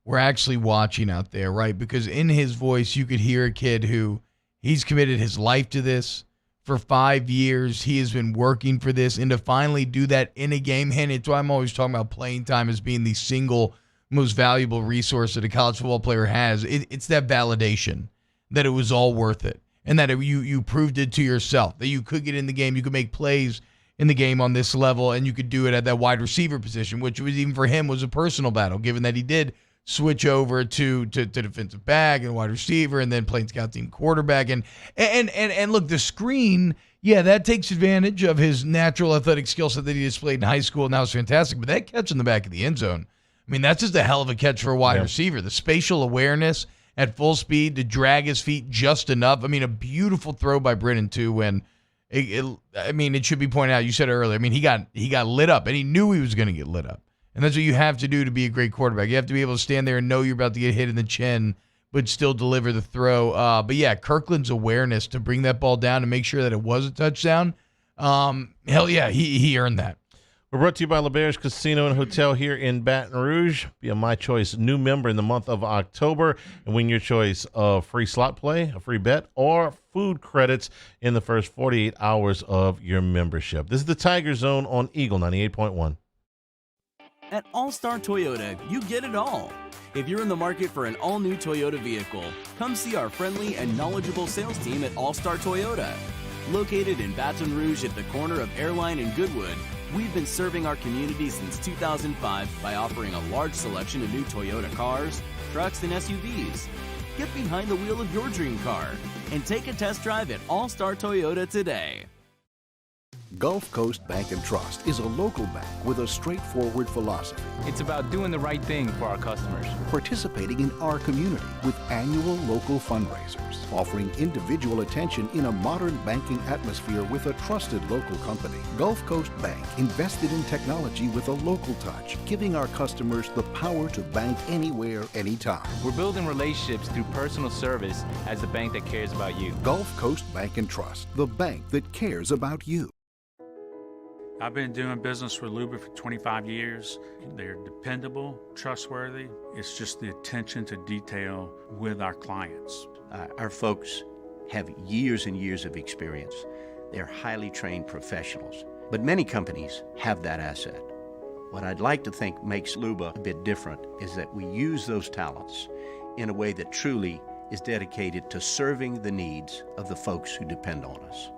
we're actually watching out there, right? Because in his voice, you could hear a kid who he's committed his life to this. For 5 years, he has been working for this, and to finally do that in a game, and it's why I'm always talking about playing time as being the single most valuable resource that a college football player has. It's that validation that it was all worth it, and that you proved it to yourself, that you could get in the game, you could make plays in the game on this level, and you could do it at that wide receiver position, which was even for him was a personal battle, given that he did switch over to defensive back and wide receiver, and then playing scout team quarterback. And look, the screen, yeah, that takes advantage of his natural athletic skill set that he displayed in high school, and that was fantastic. But that catch in the back of the end zone, I mean, that's just a hell of a catch for a wide receiver. The spatial awareness at full speed to drag his feet just enough. I mean, a beautiful throw by Brennan, too, when it should be pointed out, you said it earlier, I mean, he got lit up, and he knew he was going to get lit up. And that's what you have to do to be a great quarterback. You have to be able to stand there and know you're about to get hit in the chin, but still deliver the throw. But yeah, Kirkland's awareness to bring that ball down and make sure that it was a touchdown, hell yeah, he earned that. We're brought to you by LeBear's Casino and Hotel here in Baton Rouge. Be a My Choice new member in the month of October and win your choice of free slot play, a free bet, or food credits in the first 48 hours of your membership. This is the Tiger Zone on Eagle 98.1. At All-Star Toyota, you get it all. If you're in the market for an all-new Toyota vehicle, come see our friendly and knowledgeable sales team at All-Star Toyota. Located in Baton Rouge at the corner of Airline and Goodwood, we've been serving our community since 2005 by offering a large selection of new Toyota cars, trucks, and SUVs. Get behind the wheel of your dream car and take a test drive at All-Star Toyota today. Gulf Coast Bank and Trust is a local bank with a straightforward philosophy. It's about doing the right thing for our customers. Participating in our community with annual local fundraisers, offering individual attention in a modern banking atmosphere with a trusted local company. Gulf Coast Bank invested in technology with a local touch, giving our customers the power to bank anywhere, anytime. We're building relationships through personal service as the bank that cares about you. Gulf Coast Bank and Trust, the bank that cares about you. I've been doing business with Luba for 25 years. They're dependable, trustworthy. It's just the attention to detail with our clients. Our folks have years and years of experience. They're highly trained professionals. But many companies have that asset. What I'd like to think makes Luba a bit different is that we use those talents in a way that truly is dedicated to serving the needs of the folks who depend on us.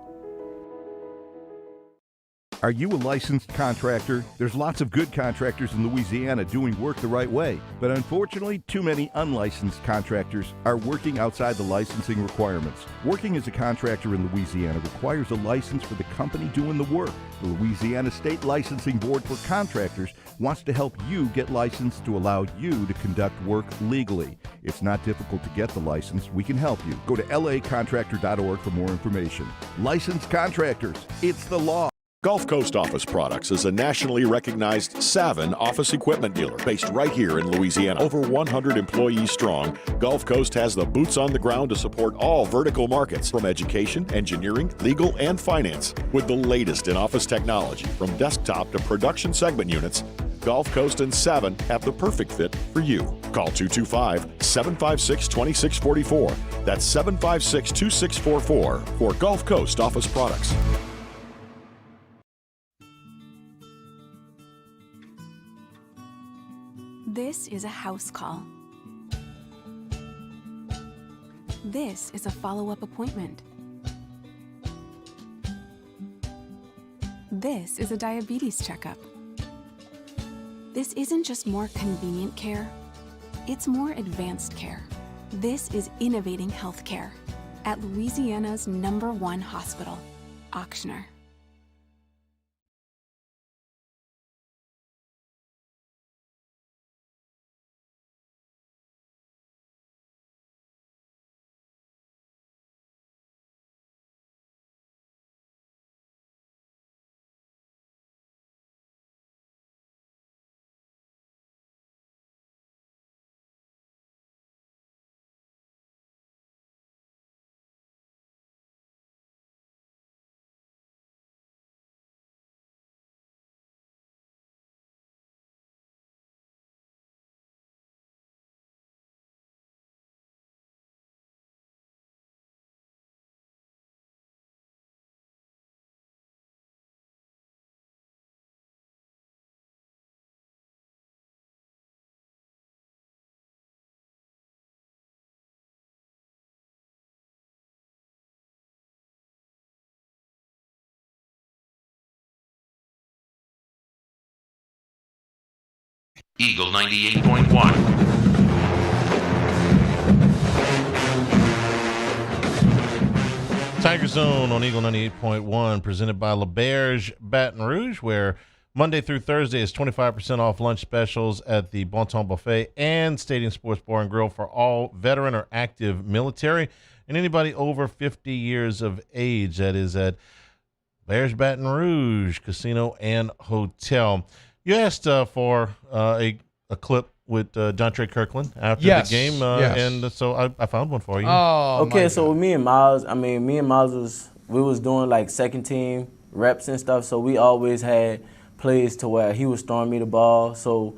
Are you a licensed contractor? There's lots of good contractors in Louisiana doing work the right way, but unfortunately, too many unlicensed contractors are working outside the licensing requirements. Working as a contractor in Louisiana requires a license for the company doing the work. The Louisiana State Licensing Board for Contractors wants to help you get licensed to allow you to conduct work legally. It's not difficult to get the license. We can help you. Go to lacontractor.org for more information. Licensed contractors, it's the law. Gulf Coast Office Products is a nationally recognized Savin office equipment dealer based right here in Louisiana. Over 100 employees strong, Gulf Coast has the boots on the ground to support all vertical markets, from education, engineering, legal, and finance. With the latest in office technology, from desktop to production segment units, Gulf Coast and Savin have the perfect fit for you. Call 225-756-2644. That's 756-2644 for Gulf Coast Office Products. This is a house call. This is a follow-up appointment. This is a diabetes checkup. This isn't just more convenient care, it's more advanced care. This is innovating healthcare at Louisiana's #1 hospital, Ochsner. Eagle 98.1. Tiger Zone on Eagle 98.1, presented by LaBerge Baton Rouge, where Monday through Thursday is 25% off lunch specials at the Bon Ton Buffet and Stadium Sports Bar and Grill for all veteran or active military and anybody over 50 years of age. That is at LaBerge Baton Rouge Casino and Hotel. You asked for a clip with John Trey Kirkland after the game, and so I found one for you. Okay, so with me and Miles, we was doing like second team reps and stuff, so we always had plays to where he was throwing me the ball. So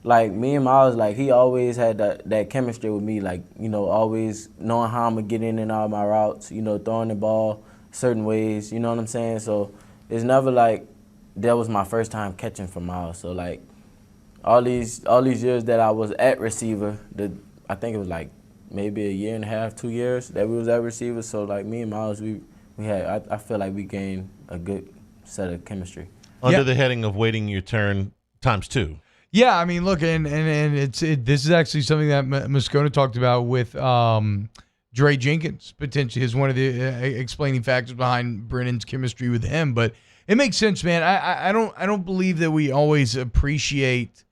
like me and Miles, like he always had that chemistry with me, like, you know, always knowing how I'm gonna get in and out of my routes, you know, throwing the ball certain ways, you know what I'm saying? So it's never like that was my first time catching from Miles. So like all these years that I was at receiver, I think it was like maybe a year and a half, 2 years that we was at receiver. So like me and Miles, we had, I feel like we gained a good set of chemistry. Under the heading of waiting your turn ×2. Yeah, I mean, look, and this is actually something that Moscona talked about with Dre Jenkins, potentially, as one of the explaining factors behind Brennan's chemistry with him. But It makes sense, man. I don't believe that we always appreciate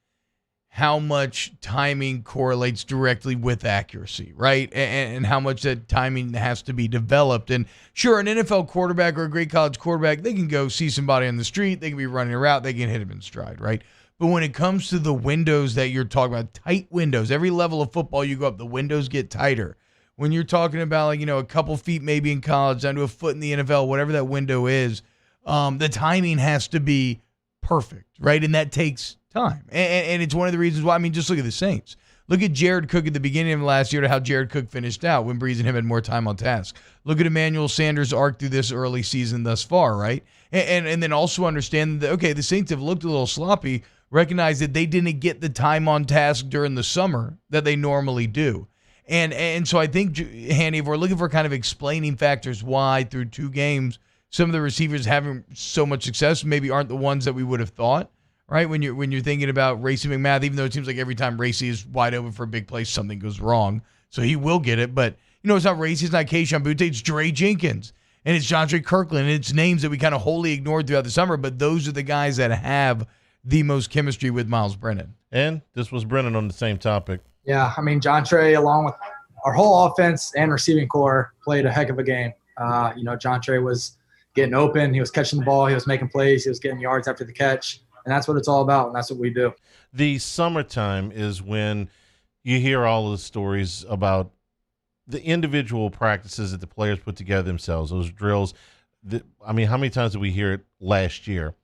how much timing correlates directly with accuracy, right? And how much that timing has to be developed. And sure, an NFL quarterback or a great college quarterback, they can go see somebody on the street, they can be running a route, they can hit him in stride, right? But when it comes to the windows that you're talking about, tight windows, every level of football you go up, the windows get tighter. When you're talking about, like, a couple feet maybe in college, down to a foot in the NFL, whatever that window is, the timing has to be perfect, right? And that takes time. And it's one of the reasons why, just look at the Saints. Look at Jared Cook at the beginning of last year to how Jared Cook finished out when Breeze and him had more time on task. Look at Emmanuel Sanders' arc through this early season thus far, right? And then also understand that, okay, the Saints have looked a little sloppy, recognize that they didn't get the time on task during the summer that they normally do. And so I think, Hanny, if we're looking for kind of explaining factors why through 2 games some of the receivers having so much success maybe aren't the ones that we would have thought, right? When you're thinking about Racey McMath, even though it seems like every time Racey is wide open for a big play, something goes wrong. So he will get it. But, it's not Racey, it's not Keyshawn Boutte, it's Dre Jenkins. And it's Jontre Kirkland. And it's names that we kind of wholly ignored throughout the summer. But those are the guys that have the most chemistry with Miles Brennan. And this was Brennan on the same topic. Yeah, Jontre, along with our whole offense and receiving core, played a heck of a game. Jontre was getting open. He was catching the ball. He was making plays. He was getting yards after the catch. And that's what it's all about, and that's what we do. The summertime is when you hear all of the stories about the individual practices that the players put together themselves, those drills. How many times did we hear it last year?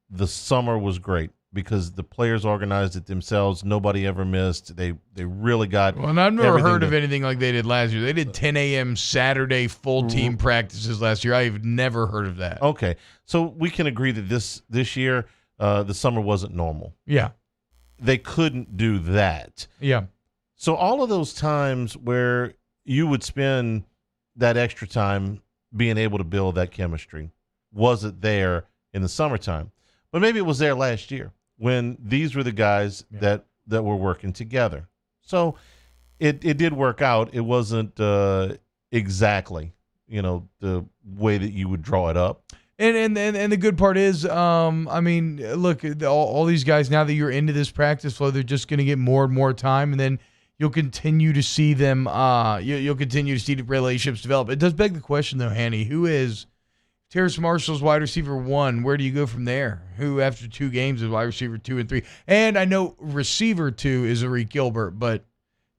The summer was great because the players organized it themselves. Nobody ever missed. They really got. Well, and I've never heard of anything like they did last year. They did 10 a.m. Saturday full team practices last year. I've never heard of that. Okay, so we can agree that this year the summer wasn't normal. Yeah, they couldn't do that. Yeah. So all of those times where you would spend that extra time being able to build that chemistry wasn't there in the summertime. But maybe it was there last year when these were the guys that were working together. So it did work out. It wasn't exactly, the way that you would draw it up. And the good part is, look, all these guys, now that you're into this practice flow, they're just going to get more and more time, and then you'll continue to see them. You'll continue to see the relationships develop. It does beg the question, though, Hanny, who is Terrace Marshall's wide receiver 1? Where do you go from there? Who, after 2 games, is wide receiver 2 and 3? And I know receiver 2 is Eric Gilbert, but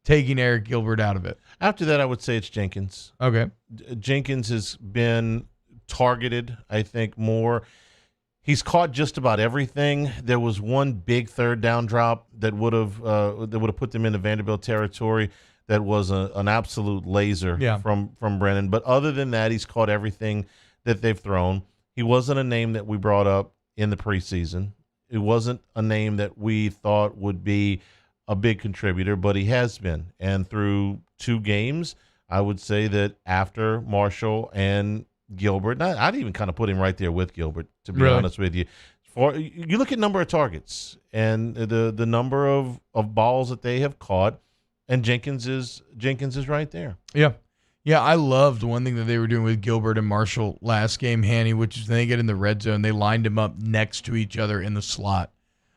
taking Eric Gilbert out of it. After that, I would say it's Jenkins. Okay. Jenkins has been targeted, I think, more. He's caught just about everything. There was one big third down drop that would have put them into Vanderbilt territory. That was an absolute laser from Brennan. But other than that, he's caught everything that they've thrown. He wasn't a name that we brought up in the preseason. It wasn't a name that we thought would be a big contributor, but he has been. And through 2 games, I would say that after Marshall and Gilbert, I'd even kind of put him right there with Gilbert, to be honest with you. You look at number of targets and the number of balls that they have caught, and Jenkins is right there. Yeah, I loved one thing that they were doing with Gilbert and Marshall last game, Hanny, which is they get in the red zone, they lined them up next to each other in the slot.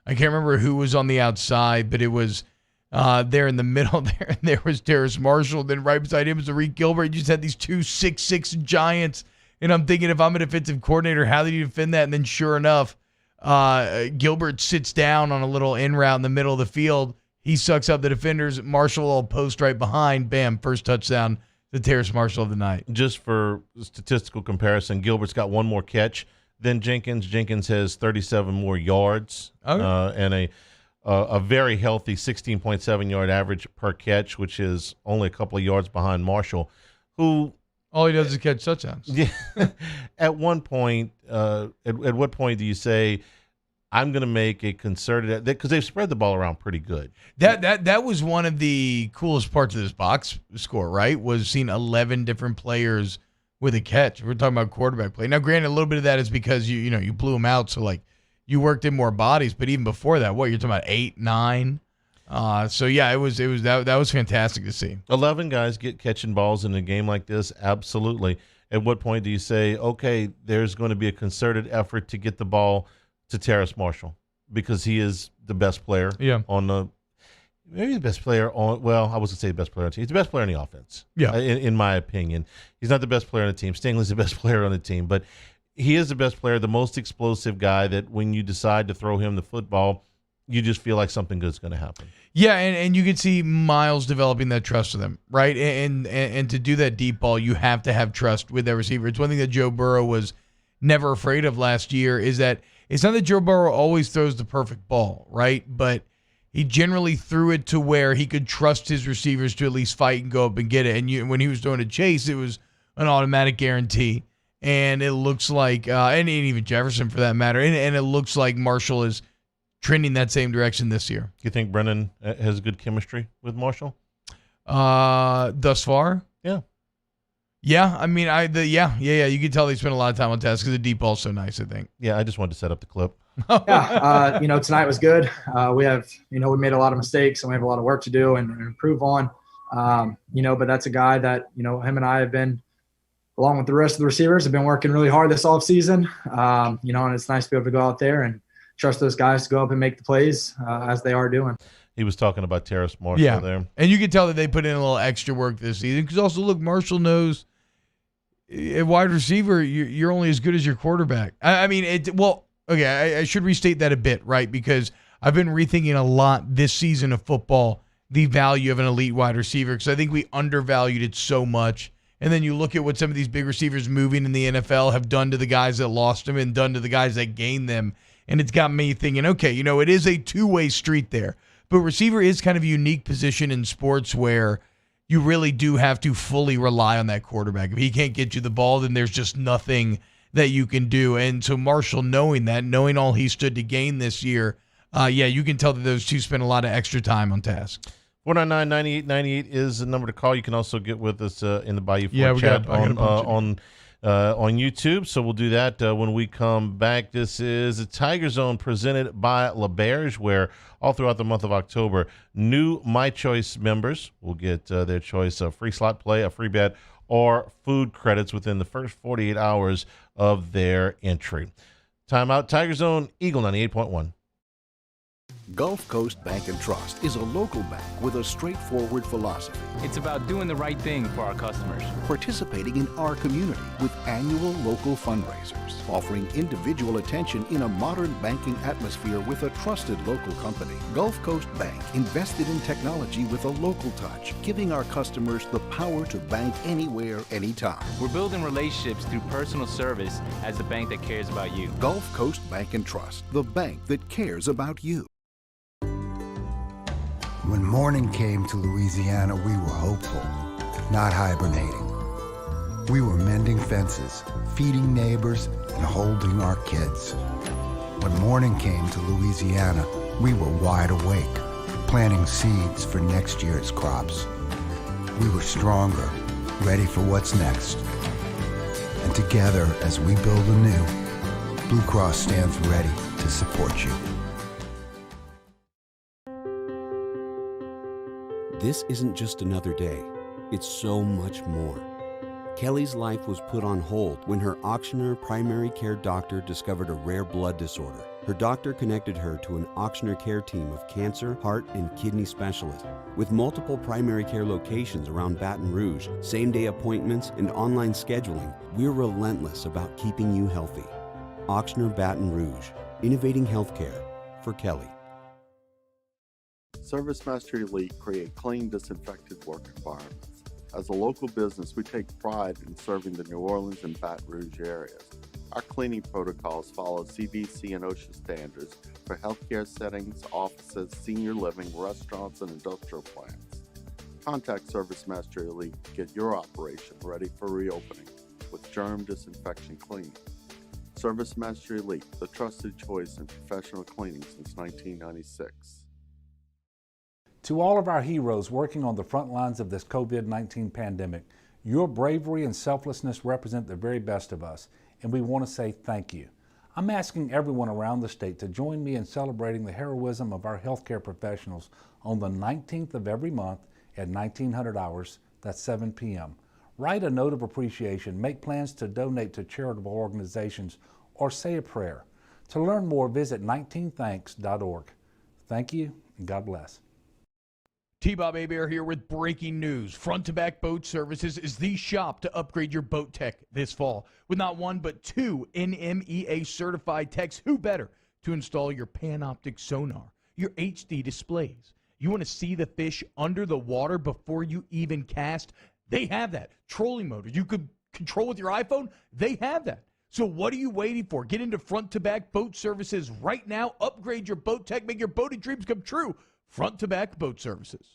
I can't remember who was on the outside, but it was there in the middle there. And there was Terrace Marshall. Then right beside him was Eric Gilbert. You just had these 2 6'6" giants. And I'm thinking, if I'm a defensive coordinator, how do you defend that? And then sure enough, Gilbert sits down on a little in route in the middle of the field. He sucks up the defenders. Marshall will post right behind. Bam, first touchdown to Terrace Marshall of the night. Just for statistical comparison, Gilbert's got 1 more catch than Jenkins. Jenkins has 37 more yards and a very healthy 16.7 yard average per catch, which is only a couple of yards behind Marshall, who all he does is catch touchdowns. Yeah. At one point, at what point do you say, I'm going to make a concerted, because they've spread the ball around pretty good. That was one of the coolest parts of this box score, right? Was seeing 11 different players with a catch. We're talking about quarterback play. Now, granted, a little bit of that is because you blew them out, so like you worked in more bodies. But even before that, you're talking about 8, 9. So yeah, that was fantastic to see. 11 guys catching balls in a game like this, absolutely. At what point do you say, okay, there's going to be a concerted effort to get the ball to Terrace Marshall because he is the best player on the – maybe the best player on – well, I wasn't say the best player on the team. He's the best player on the offense, in my opinion. He's not the best player on the team. Stingley's the best player on the team, but he is the best player, the most explosive guy that when you decide to throw him the football, you just feel like something good's going to happen. Yeah, and you can see Miles developing that trust with him, right? And to do that deep ball, you have to have trust with that receiver. It's one thing that Joe Burrow was never afraid of last year is that it's not that Joe Burrow always throws the perfect ball, right? But he generally threw it to where he could trust his receivers to at least fight and go up and get it. And when he was throwing to Chase, it was an automatic guarantee. And it looks like, and even Jefferson for that matter, and it looks like Marshall is trending that same direction this year. You think Brennan has good chemistry with Marshall? Thus far? Yeah. Yeah, I mean, you can tell they spent a lot of time on task because the deep ball's so nice, I think. Yeah, I just wanted to set up the clip. Tonight was good. We made a lot of mistakes and we have a lot of work to do and improve on. But that's a guy that, him and I have been, along with the rest of the receivers, have been working really hard this offseason. And it's nice to be able to go out there and trust those guys to go up and make the plays as they are doing. He was talking about Terrace Marshall there. And you can tell that they put in a little extra work this season because also, look, Marshall knows at wide receiver, you're only as good as your quarterback. I should restate that a bit, right? Because I've been rethinking a lot this season of football, the value of an elite wide receiver, because I think we undervalued it so much. And then you look at what some of these big receivers moving in the NFL have done to the guys that lost them and done to the guys that gained them. And it's got me thinking, okay, it is a two-way street there. But receiver is kind of a unique position in sports where you really do have to fully rely on that quarterback. If he can't get you the ball, then there's just nothing that you can do. And so Marshall, knowing all he stood to gain this year, you can tell that those two spent a lot of extra time on task. 499-9898 is the number to call. You can also get with us in the Bayou Fort chat on YouTube. So we'll do that when we come back. This is a Tiger Zone presented by L'Auberge, where all throughout the month of October, new My Choice members will get their choice of free slot play, a free bet, or food credits within the first 48 hours of their entry. Timeout. Tiger Zone, Eagle 98.1. Gulf Coast Bank and Trust is a local bank with a straightforward philosophy. It's about doing the right thing for our customers. Participating in our community with annual local fundraisers, offering individual attention in a modern banking atmosphere with a trusted local company. Gulf Coast Bank invested in technology with a local touch, giving our customers the power to bank anywhere, anytime. We're building relationships through personal service as the bank that cares about you. Gulf Coast Bank and Trust, the bank that cares about you. When morning came to Louisiana, we were hopeful, not hibernating. We were mending fences, feeding neighbors, and holding our kids. When morning came to Louisiana, we were wide awake, planting seeds for next year's crops. We were stronger, ready for what's next. And together, as we build anew, Blue Cross stands ready to support you. This isn't just another day, it's so much more. Kelly's life was put on hold when her auctioneer primary care doctor discovered a rare blood disorder. Her doctor connected her to an auctioneer care team of cancer, heart, and kidney specialists. With multiple primary care locations around Baton Rouge, same-day appointments, and online scheduling, we're relentless about keeping you healthy. Auctioneer Baton Rouge, innovating healthcare for Kelly. ServiceMaster Elite create clean, disinfected work environments. As a local business, we take pride in serving the New Orleans and Baton Rouge areas. Our cleaning protocols follow CDC and OSHA standards for healthcare settings, offices, senior living, restaurants, and industrial plants. Contact ServiceMaster Elite to get your operation ready for reopening with germ disinfection cleaning. ServiceMaster Elite, the trusted choice in professional cleaning since 1996. To all of our heroes working on the front lines of this COVID-19 pandemic, your bravery and selflessness represent the very best of us, and we want to say thank you. I'm asking everyone around the state to join me in celebrating the heroism of our healthcare professionals on the 19th of every month at 1900 hours, that's 7 p.m. Write a note of appreciation, make plans to donate to charitable organizations, or say a prayer. To learn more, visit 19thanks.org. Thank you, and God bless. T-Bob Hebert here with breaking news. Front to Back Boat Services is the shop to upgrade your boat tech this fall. With not one but two NMEA certified techs, who better to install your Panoptic sonar, your HD displays. You want to see the fish under the water before you even cast? They have that. Trolling motor you could control with your iPhone? They have that. So what are you waiting for? Get into Front to Back Boat Services right now. Upgrade your boat tech. Make your boating dreams come true. Front to Back Boat Services.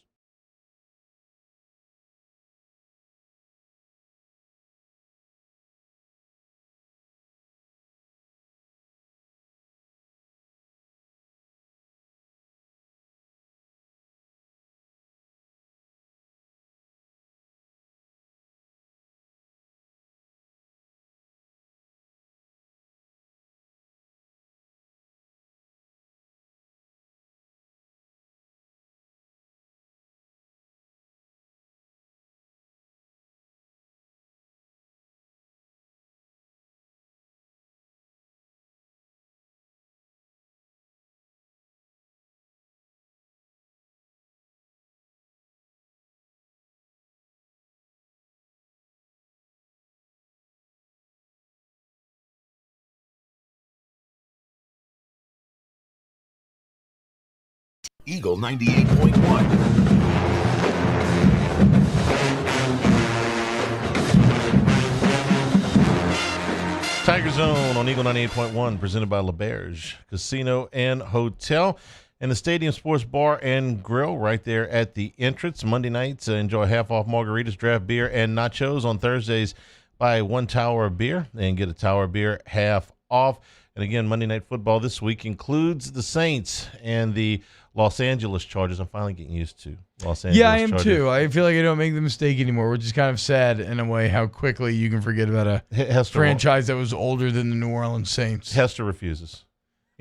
Eagle 98.1. Tiger Zone on Eagle 98.1, presented by LaBerge Casino and Hotel. And the Stadium Sports Bar and Grill right there at the entrance. Monday nights, enjoy half-off margaritas, draft beer, and nachos. On Thursdays, buy 1 tower of beer and get a tower of beer half off. And again, Monday Night Football this week includes the Saints and the Los Angeles Chargers. I'm finally getting used to Los Angeles Chargers. Yeah, I am too. I feel like I don't make the mistake anymore, which is kind of sad in a way how quickly you can forget about a franchise that was older than the New Orleans Saints. Hester refuses.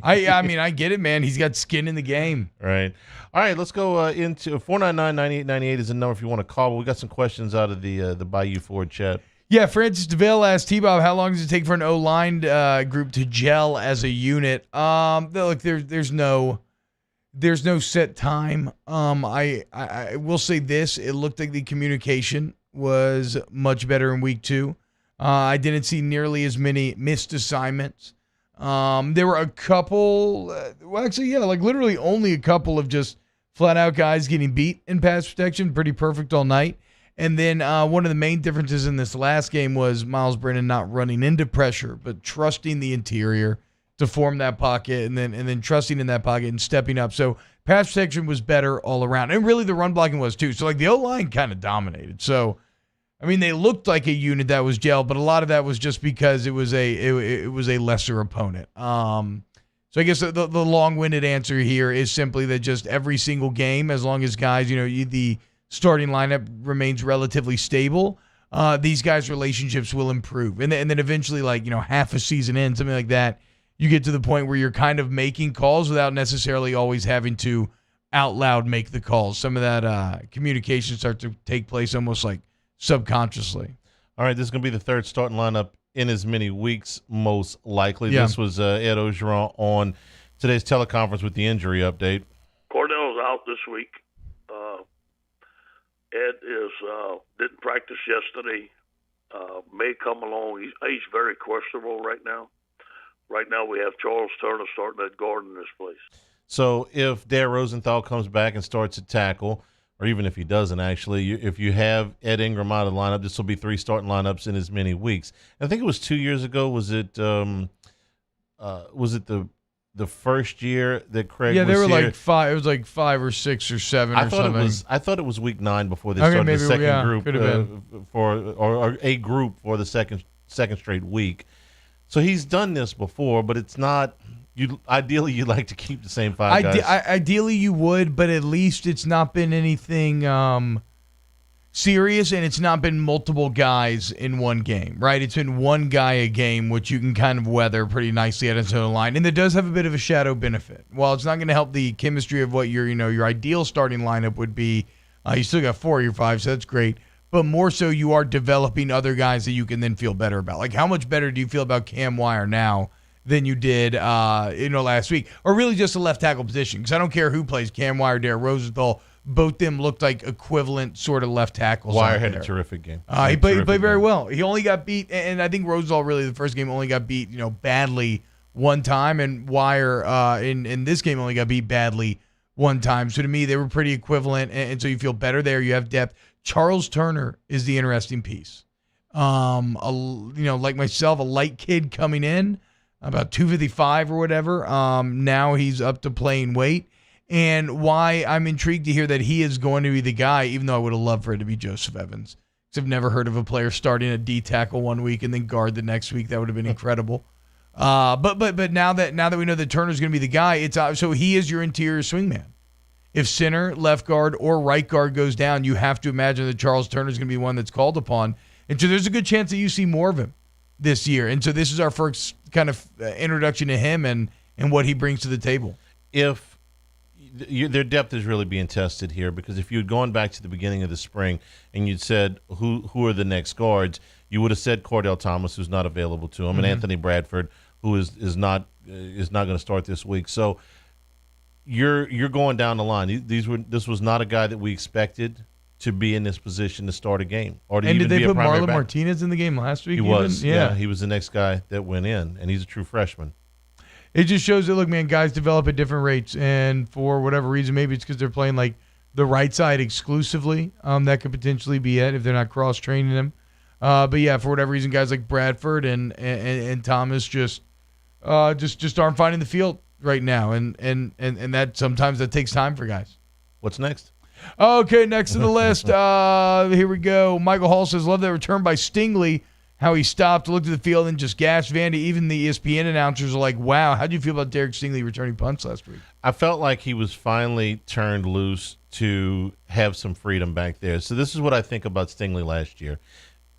I mean, I get it, man. He's got skin in the game. Right. All right, let's go into 499-9898 is the number if you want to call. But we got some questions out of the Bayou Ford chat. Yeah, Francis DeVille asked T-Bob, how long does it take for an O-line group to gel as a unit? Look, there's no set time. I will say this: it looked like the communication was much better in week 2. I didn't see nearly as many missed assignments. There were a couple, literally only a couple of just flat out guys getting beat in pass protection, pretty perfect all night. And then one of the main differences in this last game was Miles Brennan not running into pressure, but trusting the interior to form that pocket and then trusting in that pocket and stepping up. So pass protection was better all around. And really the run blocking was too. So like the O-line kind of dominated. So, I mean, they looked like a unit that was gelled, but a lot of that was just because it was a lesser opponent. So I guess the long-winded answer here is simply that just every single game, as long as guys, the starting lineup remains relatively stable, these guys' relationships will improve. And then eventually, half a season in, something like that, you get to the point where you're kind of making calls without necessarily always having to out loud make the calls. Some of that communication starts to take place almost like subconsciously. All right, this is going to be the third starting lineup in as many weeks, most likely. Yeah. This was Ed Ogeron on today's teleconference with the injury update. Cordell's out this week. Ed didn't practice yesterday. May come along. He's very questionable right now. Right now we have Charles Turner starting at guard in this place. So if Dare Rosenthal comes back and starts at tackle, or even if he doesn't actually, if you have Ed Ingram out of the lineup, this will be 3 starting lineups in as many weeks. I think it was 2 years ago. Was it the first year that Craig was here? Yeah, they were like 5. It was like 5 or 6 or 7 or something. I thought it was week 9 before they started the second group or a group for the second straight week. So he's done this before, but it's not. Ideally, you'd like to keep the same 5 guys. Ideally, you would, but at least it's not been anything serious, and it's not been multiple guys in one game, right? It's been one guy a game, which you can kind of weather pretty nicely at its own line, and it does have a bit of a shadow benefit. While it's not going to help the chemistry of what your ideal starting lineup would be, you still got 4 of your 5, so that's great. but more so you are developing other guys that you can then feel better about. Like, how much better do you feel about Cam Wire now than you did, last week? Or really just the left tackle position? Because I don't care who plays, Cam Wire, Derek Rosenthal. Both them looked like equivalent sort of left tackles. Wire had a terrific game. He played very well. He only got beat, and I think Rosenthal really the first game only got beat, badly one time, and Wire in this game only got beat badly one time. So to me, they were pretty equivalent, and so you feel better there. You have depth. Charles Turner is the interesting piece. Like myself, a light kid coming in, about 255 or whatever. Now he's up to playing weight. And why I'm intrigued to hear that he is going to be the guy, even though I would have loved for it to be Joseph Evans. Because I've never heard of a player starting a D tackle one week and then guard the next week. That would have been incredible. But now that we know that Turner's going to be the guy, it's so he is your interior swingman. If center, left guard, or right guard goes down, you have to imagine that Charles Turner is going to be one that's called upon. And so there's a good chance that you see more of him this year. And so this is our first kind of introduction to him and what he brings to the table. If their depth is really being tested here, because if you had gone back to the beginning of the spring and you'd said who are the next guards, you would have said Cordell Thomas, who's not available to him, and Anthony Bradford, who is not going to start this week. So you're going down the line. This was not a guy that we expected to be in this position to start a game. Or to and even did they be put a primary Marlon back. Martinez in the game last week? He was. Yeah, he was the next guy that went in, and he's a true freshman. It just shows that, look, man, guys develop at different rates, and for whatever reason, maybe it's because they're playing like the right side exclusively. That could potentially be it if they're not cross training them. But yeah, for whatever reason, guys like Bradford and Thomas just aren't finding the field right now, and that sometimes that takes time for guys. What's next? Okay, next to the list. Here we go. Michael Hall says, love that return by Stingley. How he stopped, looked at the field, and just gashed Vandy. Even the ESPN announcers are like, wow, how do you feel about Derek Stingley returning punts last week? I felt like he was finally turned loose to have some freedom back there. So this is what I think about Stingley last year.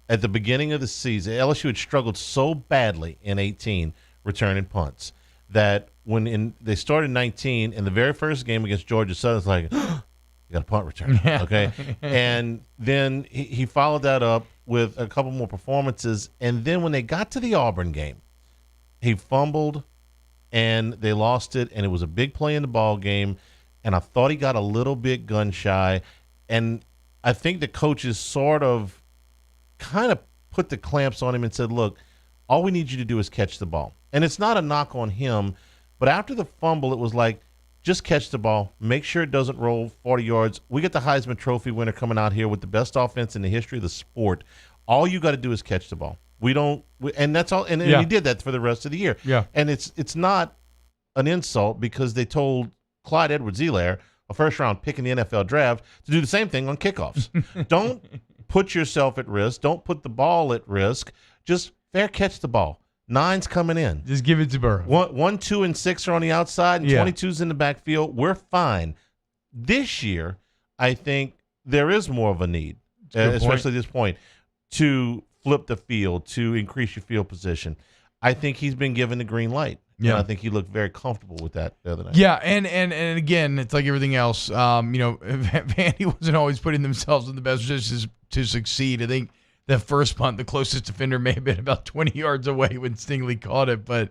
At the beginning of the season, LSU had struggled so badly in 18 returning punts that when they started 19, in the very first game against Georgia Southern, it's like, you got a punt return, okay? And then he followed that up with a couple more performances, and then when they got to the Auburn game, he fumbled, and they lost it, and it was a big play in the ball game, and I thought he got a little bit gun shy, and I think the coaches sort of kind of put the clamps on him and said, look, all we need you to do is catch the ball. And it's not a knock on him, but after the fumble, it was like, just catch the ball. Make sure it doesn't roll 40 yards. We get the Heisman Trophy winner coming out here with the best offense in the history of the sport. All you got to do is catch the ball. And that's all. And he did that for the rest of the year. Yeah. And it's not an insult because they told Clyde Edwards-Helaire, a first-round pick in the NFL draft, to do the same thing on kickoffs. Don't put yourself at risk. Don't put the ball at risk. Just fair catch the ball. 9's coming in. Just give it to Burrow. 1, 2, and 6 are on the outside, and 22's in the backfield. We're fine. This year, I think there is more of a need, especially at this point, to flip the field, to increase your field position. I think he's been given the green light. Yeah. And I think he looked very comfortable with that the other night. Yeah, and again, it's like everything else. Vandy wasn't always putting themselves in the best positions to succeed. I think that first punt, the closest defender may have been about 20 yards away when Stingley caught it, but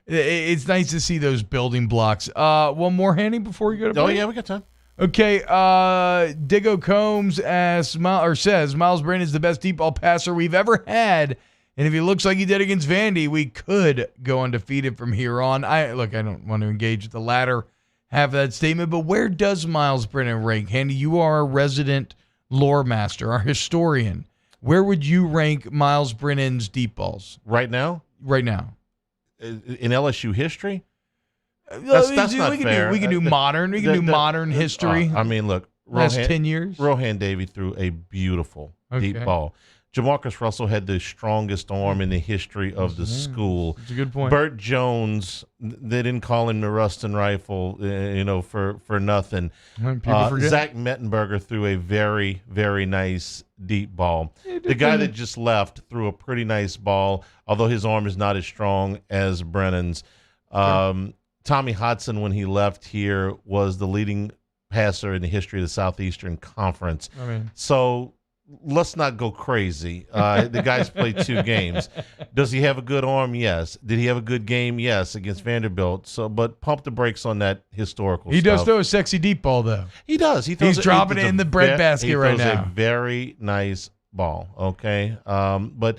it's nice to see those building blocks. One more, Hanny, before we go to break? Oh, yeah, we got time. Okay, Diggo Combs says Miles Brennan is the best deep ball passer we've ever had, and if he looks like he did against Vandy, we could go undefeated from here on. I don't want to engage with the latter half of that statement, but where does Miles Brennan rank? Handy, you are a resident lore master, our historian. Where would you rank Miles Brennan's deep balls? Right now? Right now. In LSU history? That's not fair. We can do modern. We can do modern history. I mean, look. Last 10 years? Rohan Davey threw a beautiful deep ball. Jamarcus Russell had the strongest arm in the history of the school. That's a good point. Burt Jones, they didn't call him the Rustin Rifle, for nothing. Zach Mettenberger threw a very, very nice deep ball. The guy that just left threw a pretty nice ball, although his arm is not as strong as Brennan's. Tommy Hodson, when he left here, was the leading passer in the history of the Southeastern Conference. I mean, so let's not go crazy. The guy's played 2 games. Does he have a good arm? Yes. Did he have a good game? Yes, against Vanderbilt. So, but pump the brakes on that historical He stuff. does throw a sexy deep ball, though. He does. He's dropping it in the breadbasket right now. He throws now. a very nice ball. Okay, but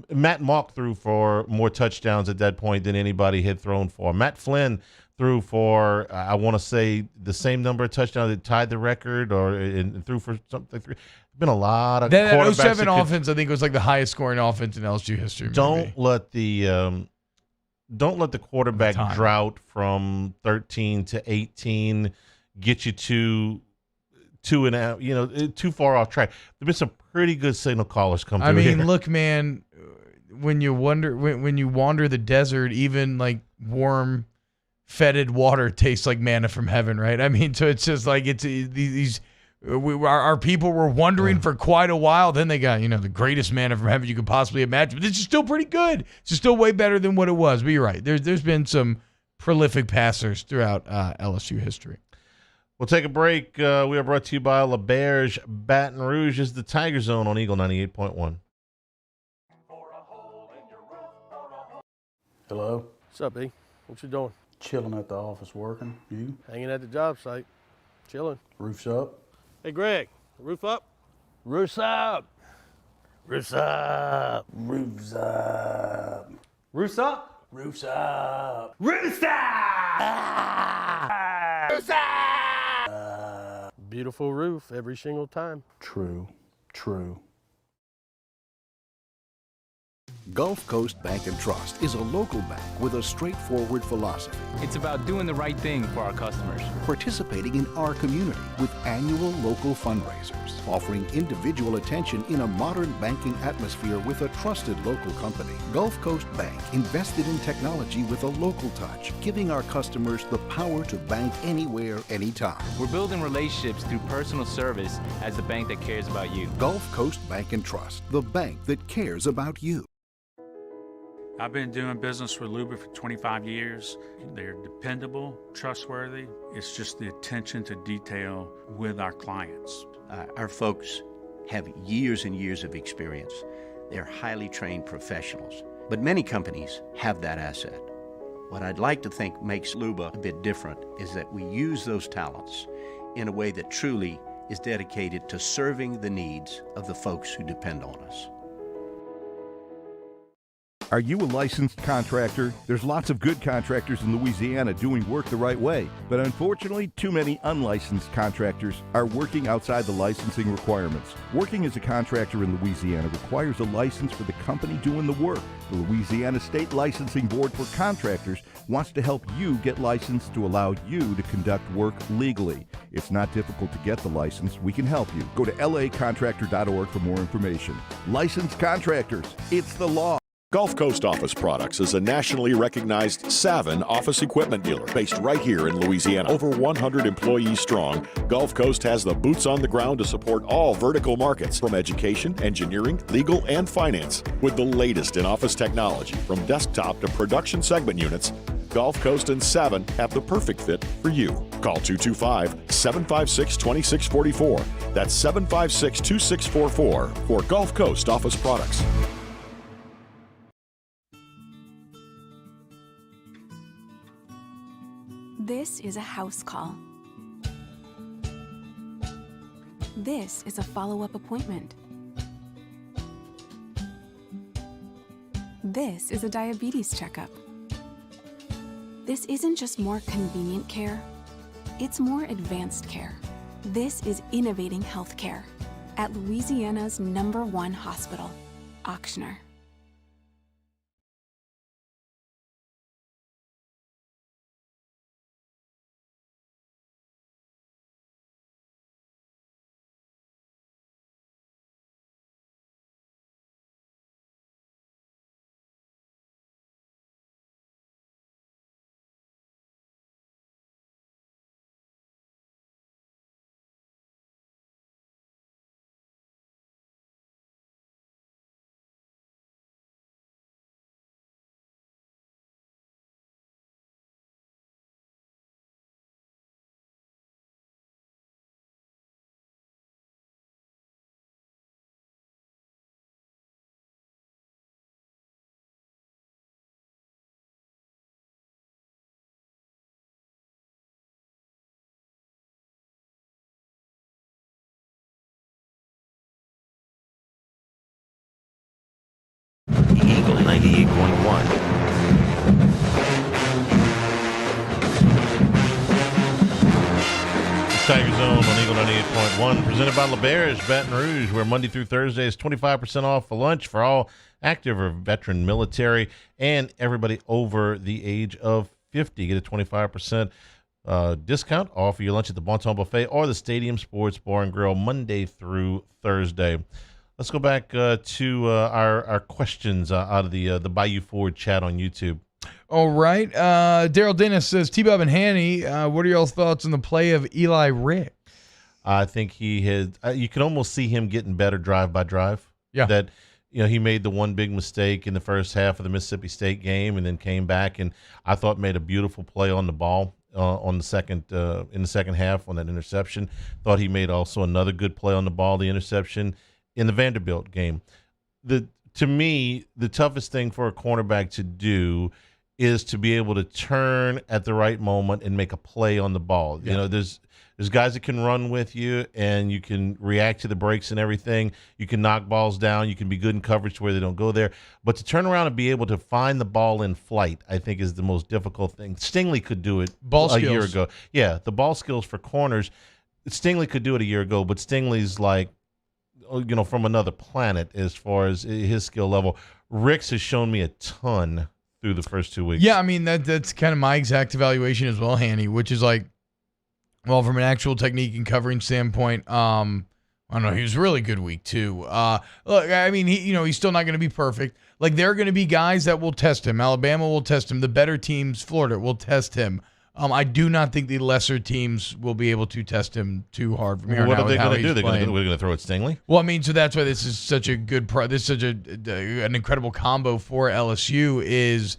Matt Mock threw for more touchdowns at that point than anybody had thrown for. Matt Flynn threw for I want to say the same number of touchdowns that tied the record, and threw for something. Been a lot of that quarterbacks. 07 offense, I think, was like the highest scoring offense in LSU history. Don't let the quarterback drought from 13 to 18 get you too far off track. There've been some pretty good signal callers come through. I mean, here. look, man, when you wander the desert, even like warm, fetid water tastes like manna from heaven, right? I mean, so it's just like our people were wondering for quite a while. Then they got, the greatest manna from heaven you could possibly imagine. But this is still pretty good. It's still way better than what it was. But you're right. There's been some prolific passers throughout LSU history. We'll take a break. We are brought to you by LaBerge. Baton Rouge is the Tiger Zone on Eagle 98.1. Hello. What's up, E? What you doing? Chilling at the office working. You? Hanging at the job site. Chilling. Roof's up. Hey, Greg, roof up? Roof's up. Roof's up. Roof's up. Roof's up? Roof's up. Roof's up! Roof's up! Beautiful roof every single time. True. Gulf Coast Bank and Trust is a local bank with a straightforward philosophy. It's about doing the right thing for our customers. Participating in our community with annual local fundraisers, offering individual attention in a modern banking atmosphere with a trusted local company. Gulf Coast Bank invested in technology with a local touch, giving our customers the power to bank anywhere, anytime. We're building relationships through personal service as the bank that cares about you. Gulf Coast Bank and Trust, the bank that cares about you. I've been doing business with Luba for 25 years. They're dependable, trustworthy. It's just the attention to detail with our clients. Our folks have years and years of experience. They're highly trained professionals. But many companies have that asset. What I'd like to think makes Luba a bit different is that we use those talents in a way that truly is dedicated to serving the needs of the folks who depend on us. Are you a licensed contractor? There's lots of good contractors in Louisiana doing work the right way, but unfortunately, too many unlicensed contractors are working outside the licensing requirements. Working as a contractor in Louisiana requires a license for the company doing the work. The Louisiana State Licensing Board for Contractors wants to help you get licensed to allow you to conduct work legally. It's not difficult to get the license. We can help you. Go to lacontractor.org for more information. Licensed contractors, it's the law. Gulf Coast Office Products is a nationally recognized Savin office equipment dealer based right here in Louisiana. Over 100 employees strong, Gulf Coast has the boots on the ground to support all vertical markets, from education, engineering, legal, and finance. With the latest in office technology, from desktop to production segment units, Gulf Coast and Savin have the perfect fit for you. Call 225-756-2644. That's 756-2644 for Gulf Coast Office Products. This is a house call. This is a follow-up appointment. This is a diabetes checkup. This isn't just more convenient care, it's more advanced care. This is innovating healthcare at Louisiana's #1 hospital, Ochsner. Tiger Zone on Eagle 98.1, presented by LeBear's Baton Rouge, where Monday through Thursday is 25% off for lunch for all active or veteran military and everybody over the age of 50. Get a 25% discount off of your lunch at the Bon Ton Buffet or the Stadium Sports Bar and Grill Monday through Thursday. Let's go back to our questions out of the Bayou Ford chat on YouTube. All right. Daryl Dennis says, T-Bob and Hanny, what are y'all thoughts on the play of Eli Rick? I think he had. You can almost see him getting better drive by drive. Yeah. That he made the one big mistake in the first half of the Mississippi State game, and then came back and I thought made a beautiful play on the ball on the second in the second half on that interception. Thought he made also another good play on the ball, the interception in the Vanderbilt game. To me, the toughest thing for a cornerback to do is to be able to turn at the right moment and make a play on the ball. Yeah. There's guys that can run with you and you can react to the breaks and everything. You can knock balls down. You can be good in coverage to where they don't go there. But to turn around and be able to find the ball in flight, I think, is the most difficult thing. Stingley could do it year ago. Yeah, the ball skills for corners, Stingley could do it a year ago, but Stingley's like, from another planet as far as his skill level. Ricks has shown me a ton through the first 2 weeks. Yeah, I mean, that's kind of my exact evaluation as well, Hanny, which is like, well, from an actual technique and covering standpoint, I don't know, he was really good week 2. Look, I mean, he's still not going to be perfect. Like, there are going to be guys that will test him. Alabama will test him. The better teams, Florida, will test him. I do not think the lesser teams will be able to test him too hard from here. What are they going to do? They're going to throw at Stingley? Well, I mean, so that's why this is such a good this is such an incredible combo for LSU. Is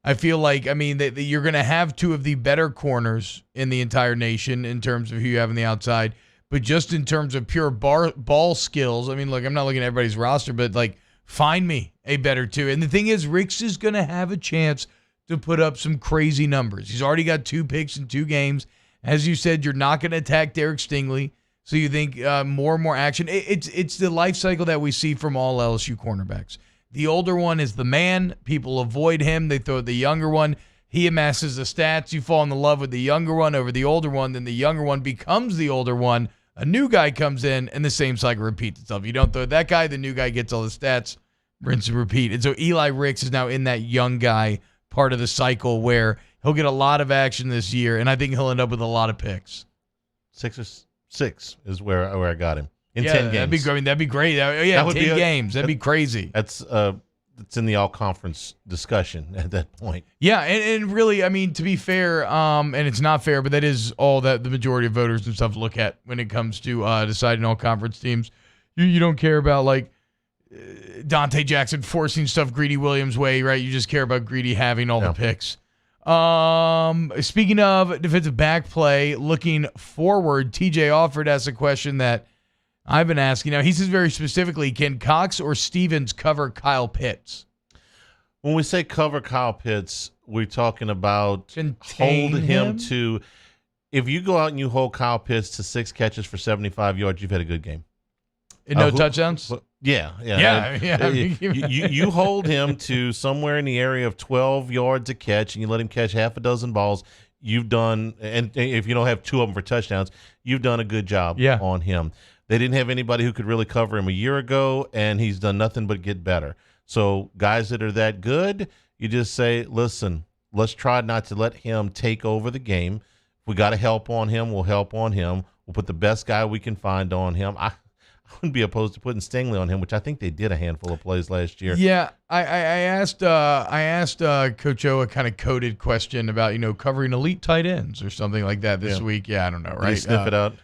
I feel like, I mean, that you're going to have two of the better corners in the entire nation in terms of who you have on the outside, but just in terms of pure ball skills. I mean, look, I'm not looking at everybody's roster, but like, find me a better two. And the thing is, Ricks is going to have a chance to put up some crazy numbers. He's already got 2 picks in 2 games. As you said, you're not going to attack Derek Stingley, so you think more and more action. It's the life cycle that we see from all LSU cornerbacks. The older one is the man. People avoid him. They throw the younger one. He amasses the stats. You fall in love with the younger one over the older one. Then the younger one becomes the older one. A new guy comes in, and the same cycle repeats itself. You don't throw that guy, the new guy gets all the stats, rinse and repeat. And so Eli Ricks is now in that young guy part of the cycle where he'll get a lot of action this year, and I think he'll end up with a lot of picks. 6 is where I got him in 10 games. That'd be great. Yeah, 10 games. That'd be crazy. That's it's in the all-conference discussion at that point. Yeah, and really, I mean, to be fair, and it's not fair, but that is all that the majority of voters and stuff look at when it comes to deciding all-conference teams. You don't care about, like, Dante Jackson forcing stuff Greedy Williams' way, right? You just care about Greedy having all the picks. Speaking of defensive back play, looking forward, TJ Offord asked a question that I've been asking. Now, he says very specifically, can Cox or Stevens cover Kyle Pitts? When we say cover Kyle Pitts, we're talking about Contain hold him to, if you go out and you hold Kyle Pitts to 6 catches for 75 yards, you've had a good game. And no touchdowns? Yeah. You hold him to somewhere in the area of 12 yards a catch, and you let him catch half a dozen balls. You've done, and if you don't have 2 of them for touchdowns, you've done a good job on him. They didn't have anybody who could really cover him a year ago, and he's done nothing but get better. So guys that are that good, you just say, listen, let's try not to let him take over the game. If we got to help on him, we'll help on him. We'll put the best guy we can find on him. I wouldn't be opposed to putting Stingley on him, which I think they did a handful of plays last year. Yeah, I asked Coach O a kind of coded question about covering elite tight ends or something like that this week. Yeah, I don't know, right? Did he sniff it out?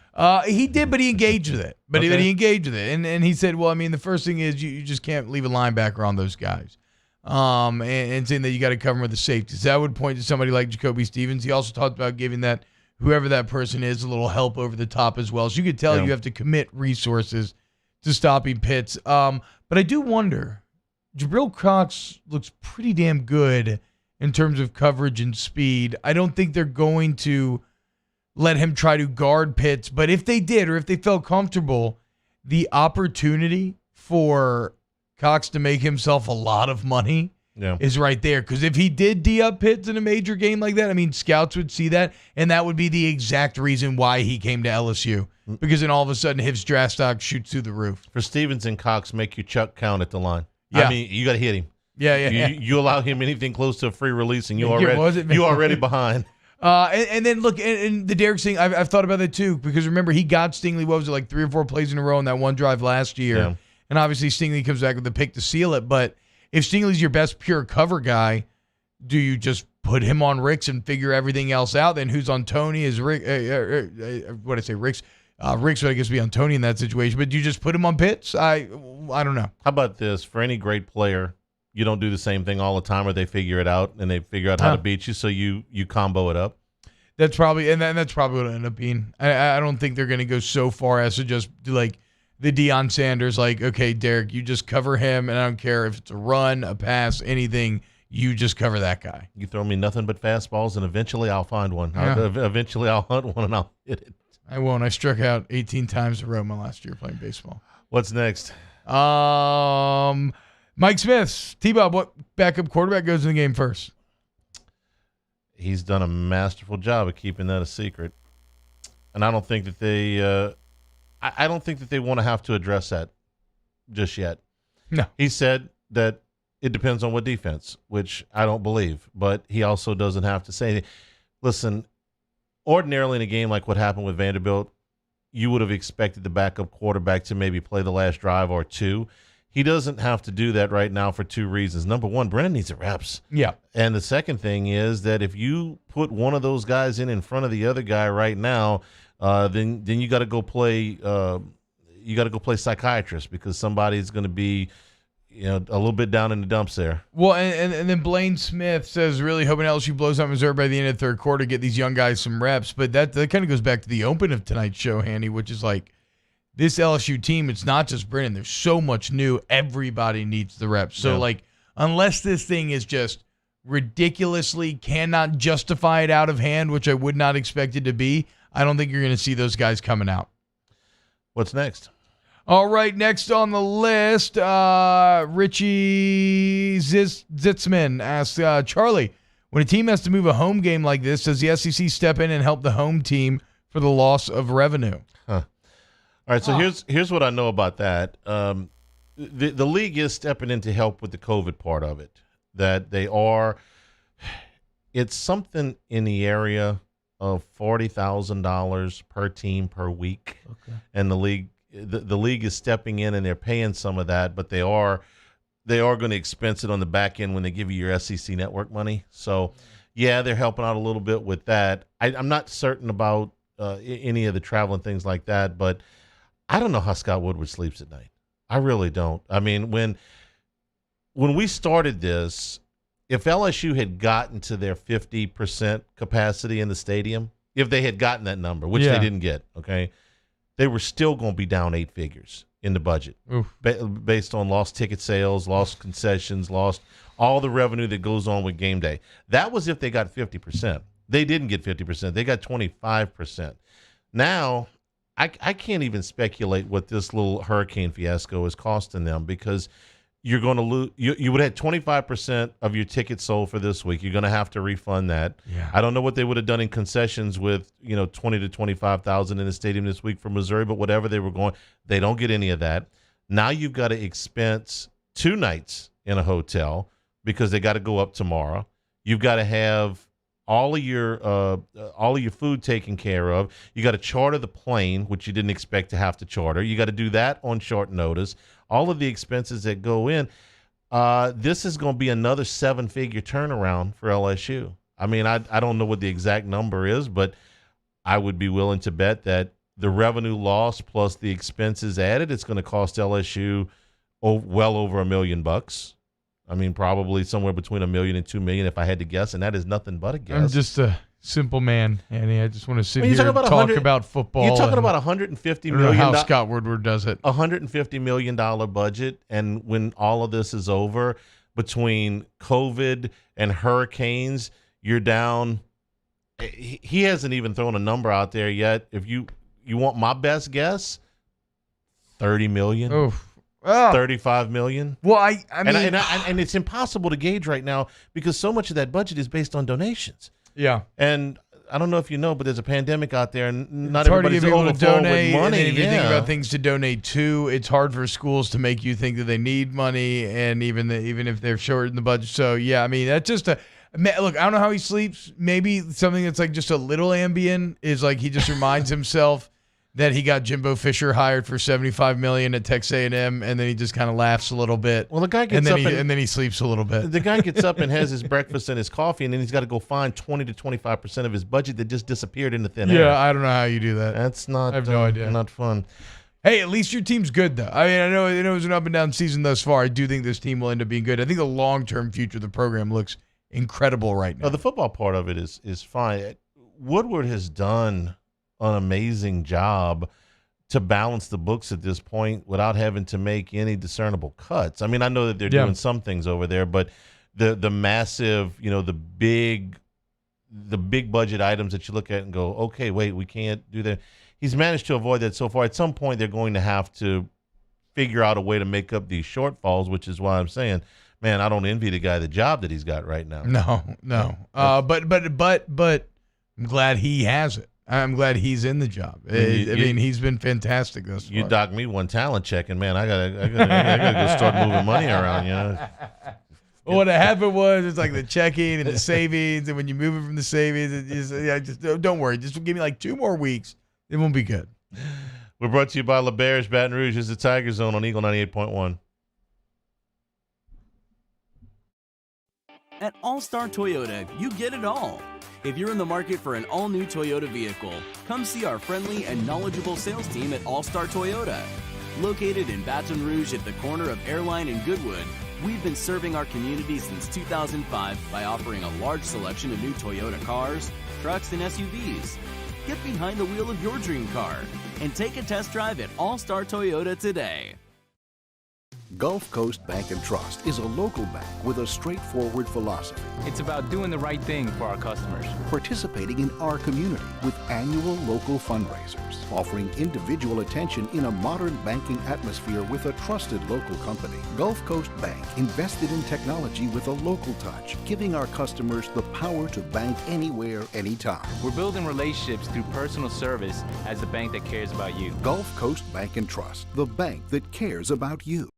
He did, but he engaged with it. But he engaged with it, and he said, well, I mean, the first thing is you just can't leave a linebacker on those guys, and saying that you got to cover them with the safeties. That would point to somebody like Jacoby Stevens. He also talked about giving that whoever that person is a little help over the top as well. So you could tell you have to commit resources to stopping Pitts. But I do wonder, Jabril Cox looks pretty damn good in terms of coverage and speed. I don't think they're going to let him try to guard Pitts, but if they did, or if they felt comfortable, the opportunity for Cox to make himself a lot of money is right there. Because if he did D up Pitts in a major game like that, I mean, scouts would see that, and that would be the exact reason why he came to LSU. Because then all of a sudden his draft stock shoots through the roof. For Stevens and Cox, make your Chuck count at the line. Yeah. I mean, you got to hit him. Yeah. You allow him anything close to a free release, and you already behind. And then look, and the Derek thing, I've thought about that too, because remember, he got Stingley, what was it, like 3 or 4 plays in a row in that one drive last year. Yeah. And obviously Stingley comes back with the pick to seal it. But if Stingley's your best pure cover guy, do you just put him on Ricks and figure everything else out? Then who's on Tony? Is Rick, what did I say, Ricks? Ricks would, I guess, be on Tony in that situation. But do you just put him on Pitts? I don't know. How about this? For any great player, you don't do the same thing all the time, or they figure it out and they figure out how to beat you, so you combo it up. That's probably what it'll end up being. I don't think they're going to go so far as to just do like the Deion Sanders, like, okay, Derek, you just cover him, and I don't care if it's a run, a pass, anything, you just cover that guy. You throw me nothing but fastballs, and eventually I'll find one. Yeah. Eventually I'll hunt one, and I'll hit it. I won't. I struck out 18 times in a row my last year playing baseball. What's next? Mike Smith, T-Bob, what backup quarterback goes in the game first? He's done a masterful job of keeping that a secret, and I don't think that they. I don't think that they want to have to address that just yet. No, he said that it depends on what defense, which I don't believe, but he also doesn't have to say anything. Listen, ordinarily in a game like what happened with Vanderbilt, you would have expected the backup quarterback to maybe play the last drive or two. He doesn't have to do that right now for 2 reasons. Number one, Brennan needs the reps. Yeah. And the second thing is that if you put one of those guys in front of the other guy right now, then you got to go play. You got to go play psychiatrist, because somebody's going to be, a little bit down in the dumps there. Well, and then Blaine Smith says, really hoping LSU blows out Missouri by the end of the third quarter, get these young guys some reps. But that kind of goes back to the open of tonight's show, Handy, which is like, this LSU team, it's not just Brennan. There's so much new. Everybody needs the reps. So, unless this thing is just ridiculously cannot justify it out of hand, which I would not expect it to be, I don't think you're going to see those guys coming out. What's next? All right, next on the list, Richie Zitzman asks, Charlie, when a team has to move a home game like this, does the SEC step in and help the home team for the loss of revenue? Huh. All right, so here's what I know about that. The league is stepping in to help with the COVID part of it. That they are, it's something in the area of $40,000 per team per week. Okay. And the league is stepping in, and they're paying some of that, but they are going to expense it on the back end when they give you your SEC network money. So, yeah, they're helping out a little bit with that. I'm not certain about any of the travel and things like that, but I don't know how Scott Woodward sleeps at night. I really don't. I mean, when we started this, if LSU had gotten to their 50% capacity in the stadium, if they had gotten that number, which they didn't get, okay, they were still going to be down 8 figures in the budget based on lost ticket sales, lost concessions, lost all the revenue that goes on with game day. That was if they got 50%. They didn't get 50%. They got 25%. Now, I can't even speculate what this little hurricane fiasco is costing them, because you're going to lose. You would have 25% of your tickets sold for this week. You're going to have to refund that. Yeah. I don't know what they would have done in concessions with 20 to 25,000 in the stadium this week for Missouri, but whatever they were going, they don't get any of that. Now you've got to expense 2 nights in a hotel because they got to go up tomorrow. You've got to have all of your food taken care of. You got to charter the plane, which you didn't expect to have to charter. You got to do that on short notice. All of the expenses that go in. This is going to be another 7-figure turnaround for LSU. I mean, I don't know what the exact number is, but I would be willing to bet that the revenue loss plus the expenses added, it's going to cost LSU well over $1 million. I mean, probably somewhere between $1 million and $2 million, if I had to guess, and that is nothing but a guess. I'm just a simple man, Annie. I just want to sit You're here and talk about football. You're talking about $150 million. How Scott Woodward does it. $150 million budget, and when all of this is over, between COVID and hurricanes, you're down. He hasn't even thrown a number out there yet. If you want my best guess, $30 million. Oof. $35 million. Well, I mean, and it's impossible to gauge right now because so much of that budget is based on donations. Yeah. And I don't know if you know, but there's a pandemic out there, and not it's hard to everybody's get people to overflowing donate. with money. And then if you think about things to donate to, it's hard for schools to make you think that they need money, and even if they're short in the budget. So yeah, I mean that's just a look. I don't know how he sleeps. Maybe something that's like just a little Ambien is like he just reminds himself that he got Jimbo Fisher hired for $75 million at Texas A&M, and then he just kind of laughs a little bit. Well, the guy gets and then he sleeps a little bit. The guy gets up and has his breakfast and his coffee, and then he's got to go find 20 to 25% of his budget that just disappeared into thin air. Yeah, I don't know how you do that. That's not. I have no idea. Not fun. Hey, at least your team's good, though. I mean, I know it was an up and down season thus far. I do think this team will end up being good. I think the long-term future of the program looks incredible right now. The football part of it is fine. Woodward has done an amazing job to balance the books at this point without having to make any discernible cuts. I mean, I know that they're doing some things over there, but the massive, the big budget items that you look at and go, okay, wait, we can't do that. He's managed to avoid that so far. At some point, they're going to have to figure out a way to make up these shortfalls, which is why I'm saying, man, I don't envy the guy the job that he's got right now. No. But I'm glad he has it. I'm glad he's in the job. I mean, he's been fantastic this far. You docked me one talent check, and man, I gotta go start moving money around. Well, what happened was it's like the checking and the savings, and when you move it from the savings, just don't worry. Just give me like 2 more weeks. It won't be good. We're brought to you by LeBear's Baton Rouge. Is the Tiger Zone on Eagle 98.1. At All-Star Toyota, you get it all. If you're in the market for an all-new Toyota vehicle, come see our friendly and knowledgeable sales team at All-Star Toyota. Located in Baton Rouge at the corner of Airline and Goodwood, we've been serving our community since 2005 by offering a large selection of new Toyota cars, trucks, and SUVs. Get behind the wheel of your dream car and take a test drive at All-Star Toyota today. Gulf Coast Bank and Trust is a local bank with a straightforward philosophy. It's about doing the right thing for our customers. Participating in our community with annual local fundraisers, offering individual attention in a modern banking atmosphere with a trusted local company. Gulf Coast Bank invested in technology with a local touch, giving our customers the power to bank anywhere, anytime. We're building relationships through personal service as the bank that cares about you. Gulf Coast Bank and Trust, the bank that cares about you.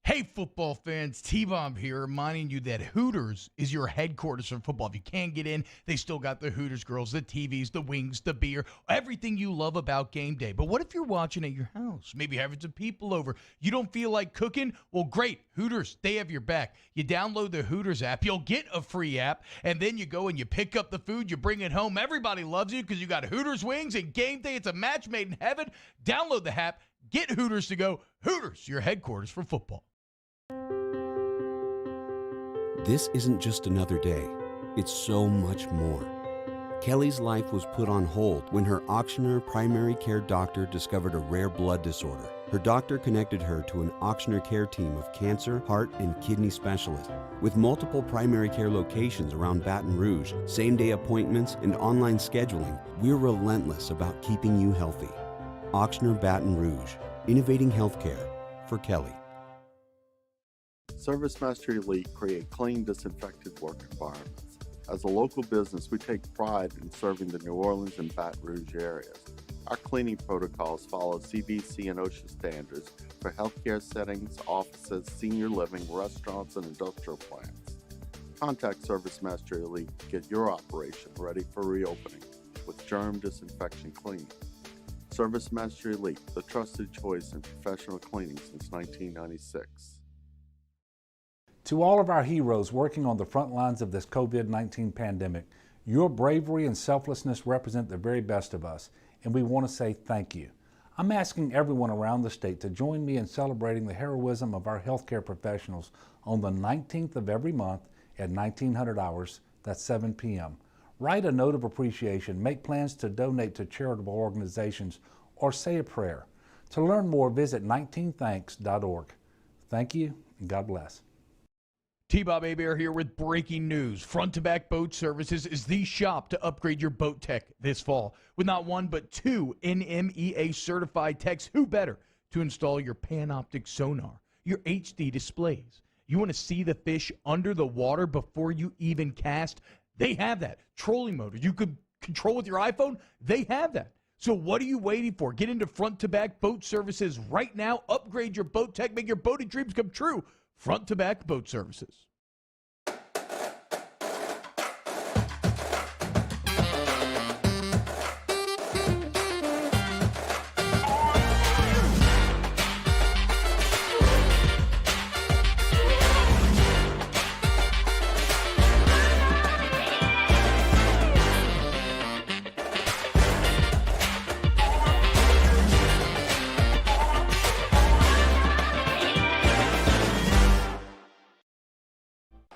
Hey, football fans, T-Bomb here, reminding you that Hooters is your headquarters for football. If you can't get in, they still got the Hooters girls, the TVs, the wings, the beer, everything you love about game day. But what if you're watching at your house? Maybe having some people over. You don't feel like cooking? Well, great. Hooters, they have your back. You download the Hooters app. You'll get a free app, and then you go and you pick up the food. You bring it home. Everybody loves you because you got Hooters wings, and game day, it's a match made in heaven. Download the app. Get Hooters to go. Hooters, your headquarters for football. This isn't just another day. It's so much more. Kelly's life was put on hold when her auctioneer primary care doctor discovered a rare blood disorder. Her doctor connected her to an auctioneer care team of cancer, heart, and kidney specialists. With multiple primary care locations around Baton Rouge, same-day appointments, and online scheduling, we're relentless about keeping you healthy. Auctioneer Baton Rouge, innovating healthcare for Kelly. ServiceMaster Elite create clean, disinfected work environments. As a local business, we take pride in serving the New Orleans and Baton Rouge areas. Our cleaning protocols follow CDC and OSHA standards for healthcare settings, offices, senior living, restaurants, and industrial plants. Contact ServiceMaster Elite to get your operation ready for reopening with germ disinfection cleaning. ServiceMaster Elite, the trusted choice in professional cleaning since 1996. To all of our heroes working on the front lines of this COVID-19 pandemic, your bravery and selflessness represent the very best of us, and we want to say thank you. I'm asking everyone around the state to join me in celebrating the heroism of our healthcare professionals on the 19th of every month at 1900 hours, that's 7 p.m. Write a note of appreciation, make plans to donate to charitable organizations, or say a prayer. To learn more, visit 19thanks.org. Thank you, and God bless. T-Bob Hebert here with breaking news. Front to Back Boat Services is the shop to upgrade your boat tech this fall. With not one but 2 NMEA certified techs, who better to install your Panoptic sonar, your HD displays. You want to see the fish under the water before you even cast? They have that. Trolling motor you could control with your iPhone? They have that. So what are you waiting for? Get into front-to-back boat services right now. Upgrade your boat tech. Make your boating dreams come true. Front-to-back boat services.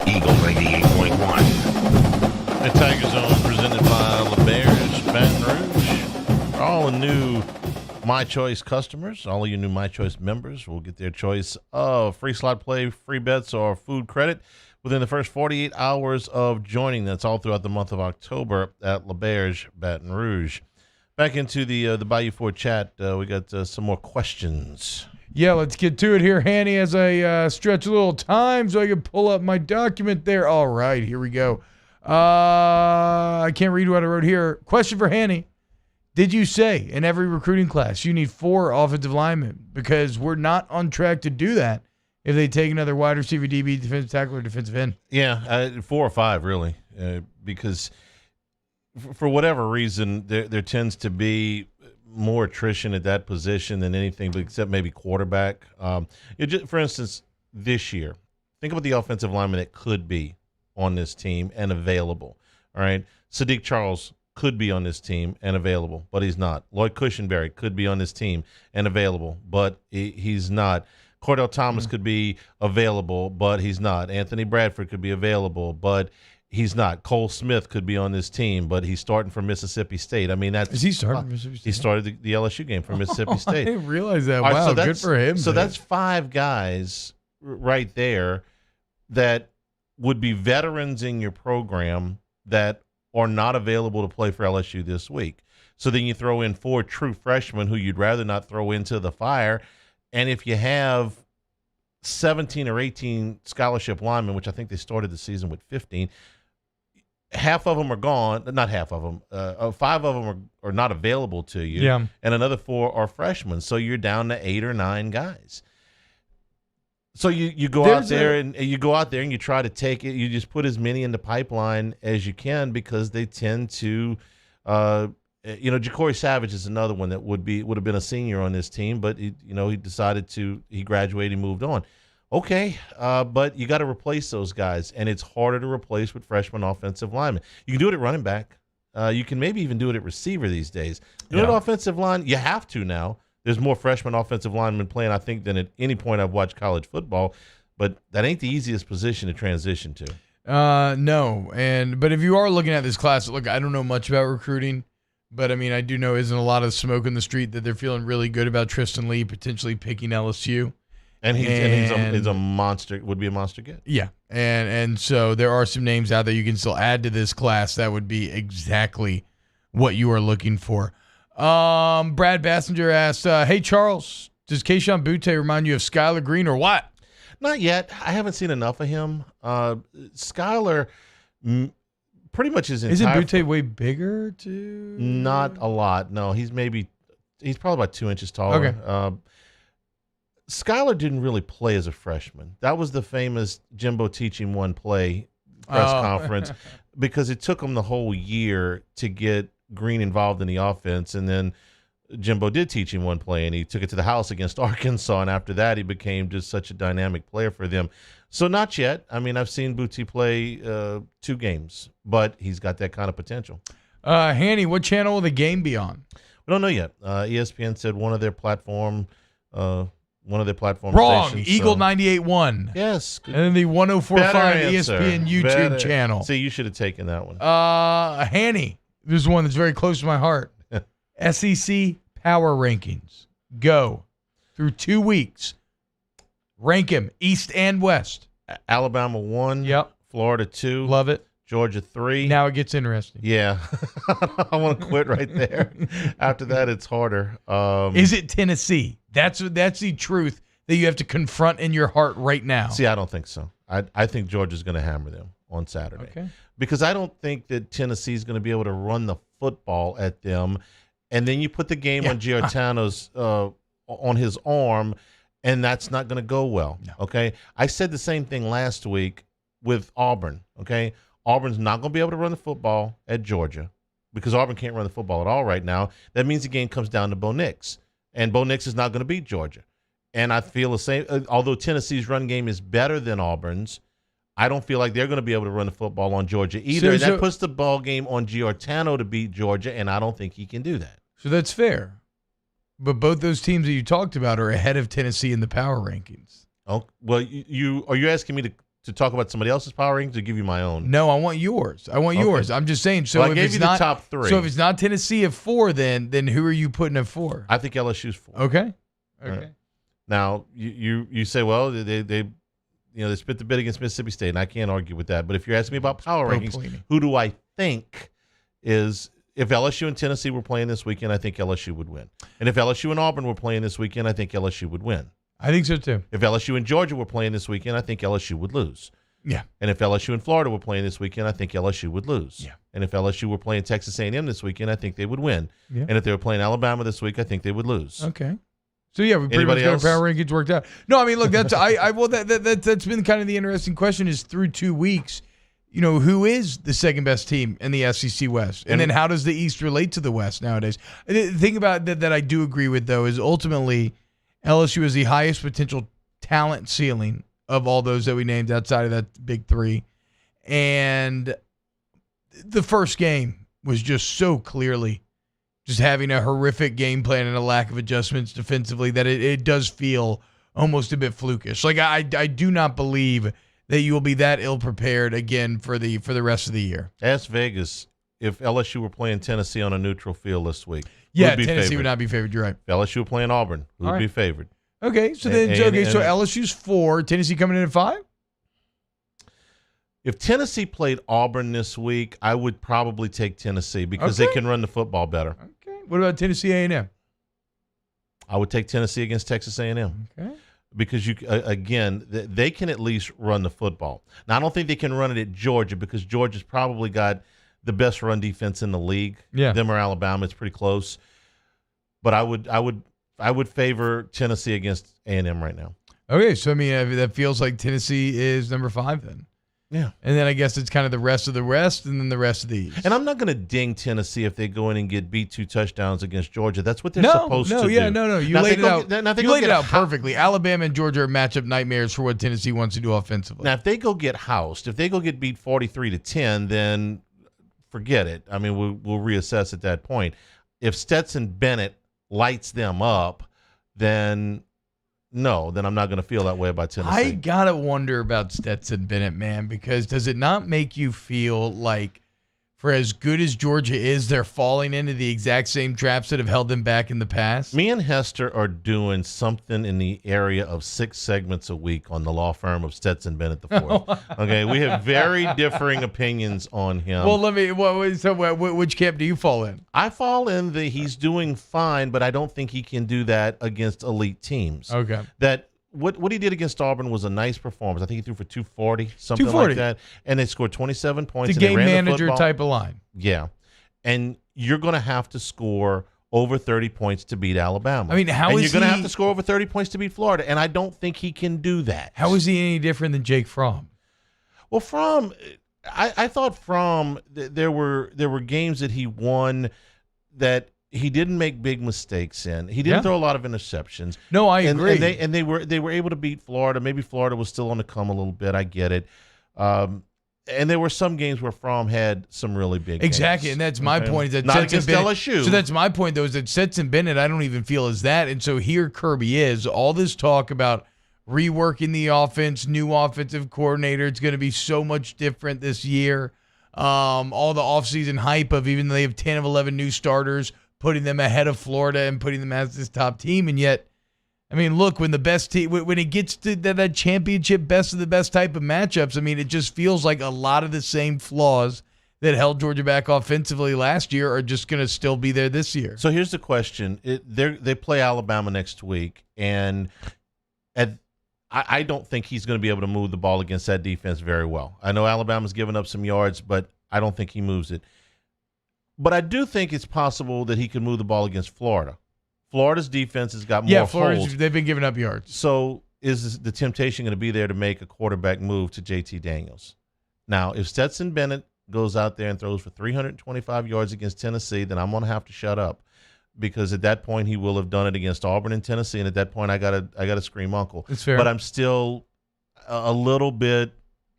Eagle 98.1. The Tiger Zone presented by LeBear's Baton Rouge. For all the new My Choice customers, all of you new My Choice members will get their choice of free slot play, free bets, or food credit within the first 48 hours of joining. That's all throughout the month of October at LeBear's Baton Rouge. Back into the Bayou Ford chat, we got some more questions. Yeah, let's get to it here, Hanny, as I stretch a little time so I can pull up my document there. All right, here we go. I can't read what I wrote here. Question for Hanny. Did you say in every recruiting class you need 4 offensive linemen? Because we're not on track to do that if they take another wide receiver, DB, defensive tackle, or defensive end. Yeah, 4 or 5, really, because for whatever reason, there tends to be more attrition at that position than anything, except maybe quarterback. For instance, this year, think about the offensive lineman that could be on this team and available. All right, Sadiq Charles could be on this team and available, but he's not. Lloyd Cushenberry could be on this team and available, but he's not. Cordell Thomas could be available, but he's not. Anthony Bradford could be available, but he's not. Cole Smith could be on this team, but he's starting for Mississippi State. I mean, is he starting for Mississippi State? He started the LSU game for Mississippi State. I didn't realize that. All right, Wow, so good for him. So that's 5 guys right there that would be veterans in your program that are not available to play for LSU this week. So then you throw in 4 true freshmen who you'd rather not throw into the fire. And if you have 17 or 18 scholarship linemen, which I think they started the season with 15, half of them are gone. Not half of them. 5 of them are not available to you. Yeah. And another 4 are freshmen. So you're down to 8 or 9 guys. So you go out there and you try to take it. You just put as many in the pipeline as you can because they tend to, Ja'Cory Savage is another one that would have been a senior on this team, but he decided he graduated and moved on. Okay, but you got to replace those guys, and it's harder to replace with freshman offensive linemen. You can do it at running back. You can maybe even do it at receiver these days. Do it at offensive line. You have to now. There's more freshman offensive linemen playing, I think, than at any point I've watched college football, but that ain't the easiest position to transition to. No, but if you are looking at this class, look, I don't know much about recruiting, but I mean, I do know isn't a lot of smoke in the street that they're feeling really good about Tristan Lee potentially picking LSU. And he's a monster, would be a monster get. Yeah, and so there are some names out there you can still add to this class that would be exactly what you are looking for. Brad Bassinger asked, hey, Charles, does Keyshawn Butte remind you of Skylar Green or what? Not yet. I haven't seen enough of him. Skylar pretty much his entire... Isn't Butte way bigger, too? Not a lot, no. He's probably about 2 inches taller. Okay. Skylar didn't really play as a freshman. That was the famous Jimbo Teaching One play press conference because it took him the whole year to get Green involved in the offense, and then Jimbo did teach him one play, and he took it to the house against Arkansas, and after that he became just such a dynamic player for them. So not yet. I mean, I've seen Butte play 2 games, but he's got that kind of potential. Hanny, what channel will the game be on? We don't know yet. ESPN said one of their platform Wrong. stations. Eagle 98.1. Yes. And then the 104.5 ESPN YouTube channel. See, you should have taken that one. Hanny, this is one that's very close to my heart. SEC Power Rankings. Go. Through 2 weeks. Rank them, East and West. Alabama 1. Yep. Florida 2. Love it. Georgia 3. Now it gets interesting. Yeah. I want to quit right there. After that, it's harder. Is it Tennessee? That's the truth that you have to confront in your heart right now. See, I don't think so. I think Georgia's going to hammer them on Saturday. Okay. Because I don't think that Tennessee's going to be able to run the football at them. And then you put the game on Giordano's on his arm, and that's not going to go well. No. Okay. I said the same thing last week with Auburn. Okay. Auburn's not going to be able to run the football at Georgia because Auburn can't run the football at all right now. That means the game comes down to Bo Nix, and Bo Nix is not going to beat Georgia. And I feel the same. Although Tennessee's run game is better than Auburn's, I don't feel like they're going to be able to run the football on Georgia either. That puts the ball game on Giordano to beat Georgia, and I don't think he can do that. So that's fair. But both those teams that you talked about are ahead of Tennessee in the power rankings. Oh, well, are you asking me to talk about somebody else's power rankings or give you my own? No, I want yours. Yours. I'm just saying. So well, I if gave it's you not the top 3. So if it's not Tennessee at 4, then who are you putting at 4? I think LSU's 4. Okay. Right. Now you say, well, they split the bid against Mississippi State, and I can't argue with that. But if you're asking me about power rankings, who do I think is? If LSU and Tennessee were playing this weekend, I think LSU would win. And if LSU and Auburn were playing this weekend, I think LSU would win. I think so too. If LSU and Georgia were playing this weekend, I think LSU would lose. Yeah. And if LSU and Florida were playing this weekend, I think LSU would lose. Yeah. And if LSU were playing Texas A&M this weekend, I think they would win. Yeah. And if they were playing Alabama this week, I think they would lose. Okay. So yeah, we pretty much got our power rankings worked out. No, I mean, look, that's that's been kind of the interesting question is through 2 weeks, who is the second best team in the SEC West? And then how does the East relate to the West nowadays? The thing about that I do agree with, though, is ultimately LSU is the highest potential talent ceiling of all those that we named outside of that big 3. And the first game was just so clearly just having a horrific game plan and a lack of adjustments defensively that it does feel almost a bit flukish. Like I do not believe that you will be that ill prepared again for the rest of the year. Ask Vegas if LSU were playing Tennessee on a neutral field this week. Yeah, Tennessee would not be favored. You're right. If LSU were playing Auburn, who would be favored? Okay, so LSU's 4, Tennessee coming in at 5? If Tennessee played Auburn this week, I would probably take Tennessee because they can run the football better. Okay. What about Tennessee A&M? I would take Tennessee against Texas A&M. Okay. Because they can at least run the football. Now I don't think they can run it at Georgia because Georgia's probably got the best run defense in the league. Yeah. Them or Alabama, it's pretty close. But I would favor Tennessee against A&M right now. Okay, so I mean that feels like Tennessee is number 5 then. Yeah. And then I guess it's kind of the rest of the rest and then the rest of the East. And I'm not going to ding Tennessee if they go in and get beat 2 touchdowns against Georgia. That's what they're supposed to do. No. You laid it out perfectly. Alabama and Georgia are matchup nightmares for what Tennessee wants to do offensively. Now, if they go get housed, if they go get beat 43-10, then forget it. I mean, we'll reassess at that point. If Stetson Bennett lights them up, then I'm not going to feel that way about Tennessee. I got to wonder about Stetson Bennett, man, because does it not make you feel like for as good as Georgia is, they're falling into the exact same traps that have held them back in the past? Me and Hester are doing something in the area of 6 segments a week on the law firm of Stetson Bennett IV. Okay, we have very differing opinions on him. Well, which camp do you fall in? I fall in he's doing fine, but I don't think he can do that against elite teams. Okay. What he did against Auburn was a nice performance. I think he threw for 240, something like that. And they scored 27 points. It's a game manager type of line. Yeah. And you're going to have to score over 30 points to beat Alabama. I mean, you're going to have to score over 30 points to beat Florida. And I don't think he can do that. How is he any different than Jake Fromm? Well, Fromm, I thought Fromm, there were games that he won that he didn't make big mistakes in. He didn't throw a lot of interceptions. No, I agree. And they were able to beat Florida. Maybe Florida was still on the come a little bit. I get it. And there were some games where Fromm had some really big exactly, games. And that's my point. That not against LSU. So that's my point, though, is that Stetson Bennett, I don't even feel as that. And so here Kirby is. All this talk about reworking the offense, new offensive coordinator. It's going to be so much different this year. All the offseason hype of even though they have 10 of 11 new starters, putting them ahead of Florida and putting them as this top team. And yet I mean, look, when the best team, when it gets to that championship best of the best type of matchups, I mean, it just feels like a lot of the same flaws that held Georgia back offensively last year are just going to still be there this year. So here's the question. They play Alabama next week, and I don't think he's going to be able to move the ball against that defense very well. I know Alabama's given up some yards, but I don't think he moves it. But I do think it's possible that he can move the ball against Florida. Florida's defense has got more holds. They've been giving up yards. So is the temptation going to be there to make a quarterback move to JT Daniels? Now, if Stetson Bennett goes out there and throws for 325 yards against Tennessee, then I'm going to have to shut up, because at that point he will have done it against Auburn and Tennessee, and at that point I gotta scream uncle. It's fair. But I'm still a little bit.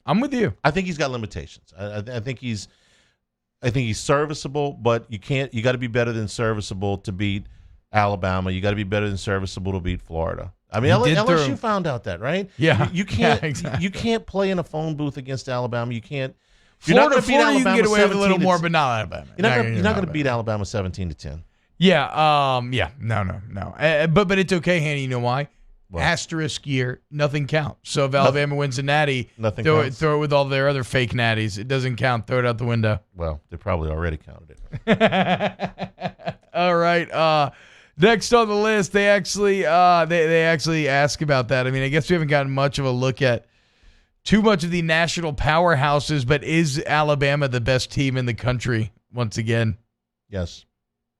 I'm with you. I think he's got limitations. I think he's serviceable, but you got to be better than serviceable to beat Alabama. You got to be better than serviceable to beat Florida. I mean, LSU found out that, right? Yeah, you can't. Yeah, exactly. You can't play in a phone booth against Alabama. You can't. Florida, you can get away with a little more, but not Alabama. You're not going to beat Alabama 17-10. Yeah. No. But it's okay, Hanny. You know why? What? Asterisk year, nothing counts. So if Alabama wins a natty, throw it with all their other fake natties. It doesn't count. Throw it out the window. Well, they probably already counted it. All right. Next on the list, they actually ask about that. I mean, I guess we haven't gotten much of a look at too much of the national powerhouses, but is Alabama the best team in the country once again? Yes.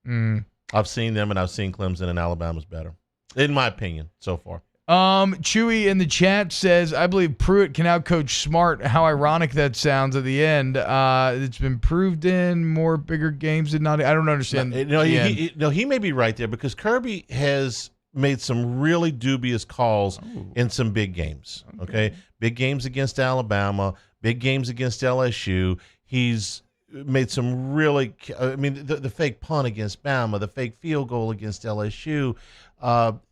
I've seen them, and I've seen Clemson, and Alabama's better, in my opinion, so far. Chewy in the chat says, I believe Pruitt can outcoach Smart. How ironic that sounds at the end. It's been proved in more bigger games than not. I don't understand. He may be right there, because Kirby has made some really dubious calls in some big games. Okay? Big games against Alabama, big games against LSU. He's made some really, the fake punt against Bama, the fake field goal against LSU.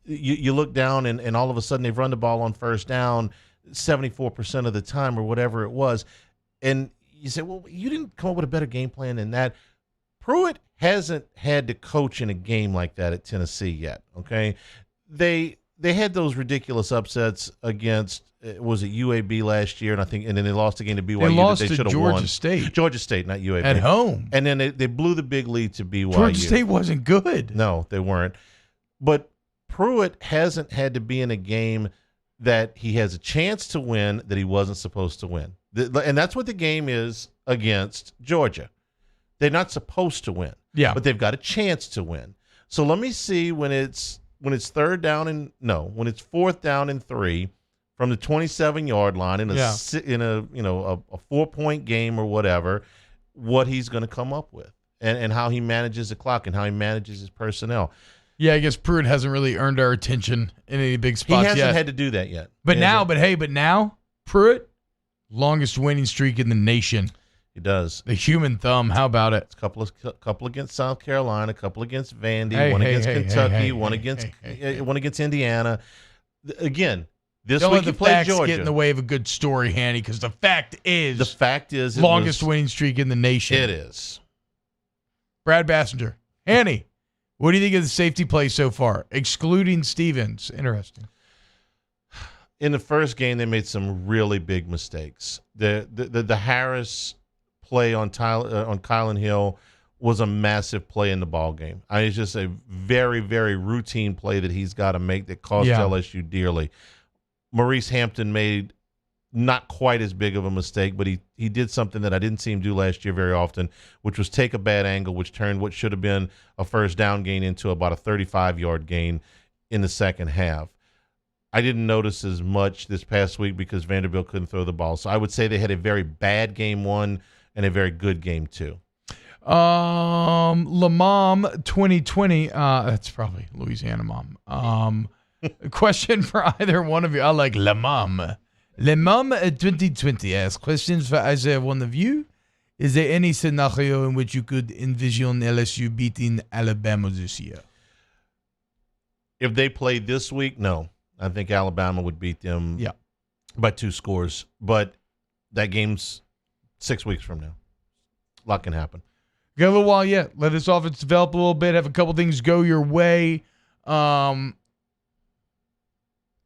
You look down and all of a sudden they've run the ball on first down 74% of the time or whatever it was. And you say, well, you didn't come up with a better game plan than that. Pruitt hasn't had to coach in a game like that at Tennessee yet, okay? They had those ridiculous upsets against, was it UAB last year? And then they lost again to BYU. They lost that they to should have Georgia won. State. Georgia State, not UAB. At home. And then they blew the big lead to BYU. Georgia State wasn't good. No, they weren't. But Pruitt hasn't had to be in a game that he has a chance to win that he wasn't supposed to win. And that's what the game is against Georgia. They're not supposed to win. Yeah. But they've got a chance to win. So let me see when it's when it's 4th down and 3 from the 27-yard line in a 4-point game or whatever, what he's going to come up with and how he manages the clock and how he manages his personnel. Yeah, I guess Pruitt hasn't really earned our attention in any big spots yet. He hasn't had to do that yet. But now, Pruitt, longest winning streak in the nation. He does. The human thumb. How about it? It's a couple against South Carolina, a couple against Vandy, one against Kentucky, one against Indiana. Again, this Don't week let the facts get in the way of a good story, Hanny, because the fact is longest winning streak in the nation. It is. Brad Bassinger. Hanny, what do you think of the safety play so far, excluding Stevens? Interesting. In the first game, they made some really big mistakes. The Harris play on Kylan Hill was a massive play in the ball game. It's just a very, very routine play that he's got to make that cost LSU dearly. Maurice Hampton made not quite as big of a mistake, but he did something that I didn't see him do last year very often, which was take a bad angle, which turned what should have been a first down gain into about a 35-yard gain in the second half. I didn't notice as much this past week because Vanderbilt couldn't throw the ball. So I would say they had a very bad game 1 and a very good game 2. Lamom 2020. That's probably Louisiana Mom. Question for either one of you. I like Lamom. Lamom 2020 asks, questions for either one of you. Is there any scenario in which you could envision LSU beating Alabama this year? If they played this week, no. I think Alabama would beat them by 2 scores. But that game's 6 weeks from now. A lot can happen. Got a little while yet. Let this offense develop a little bit. Have a couple things go your way.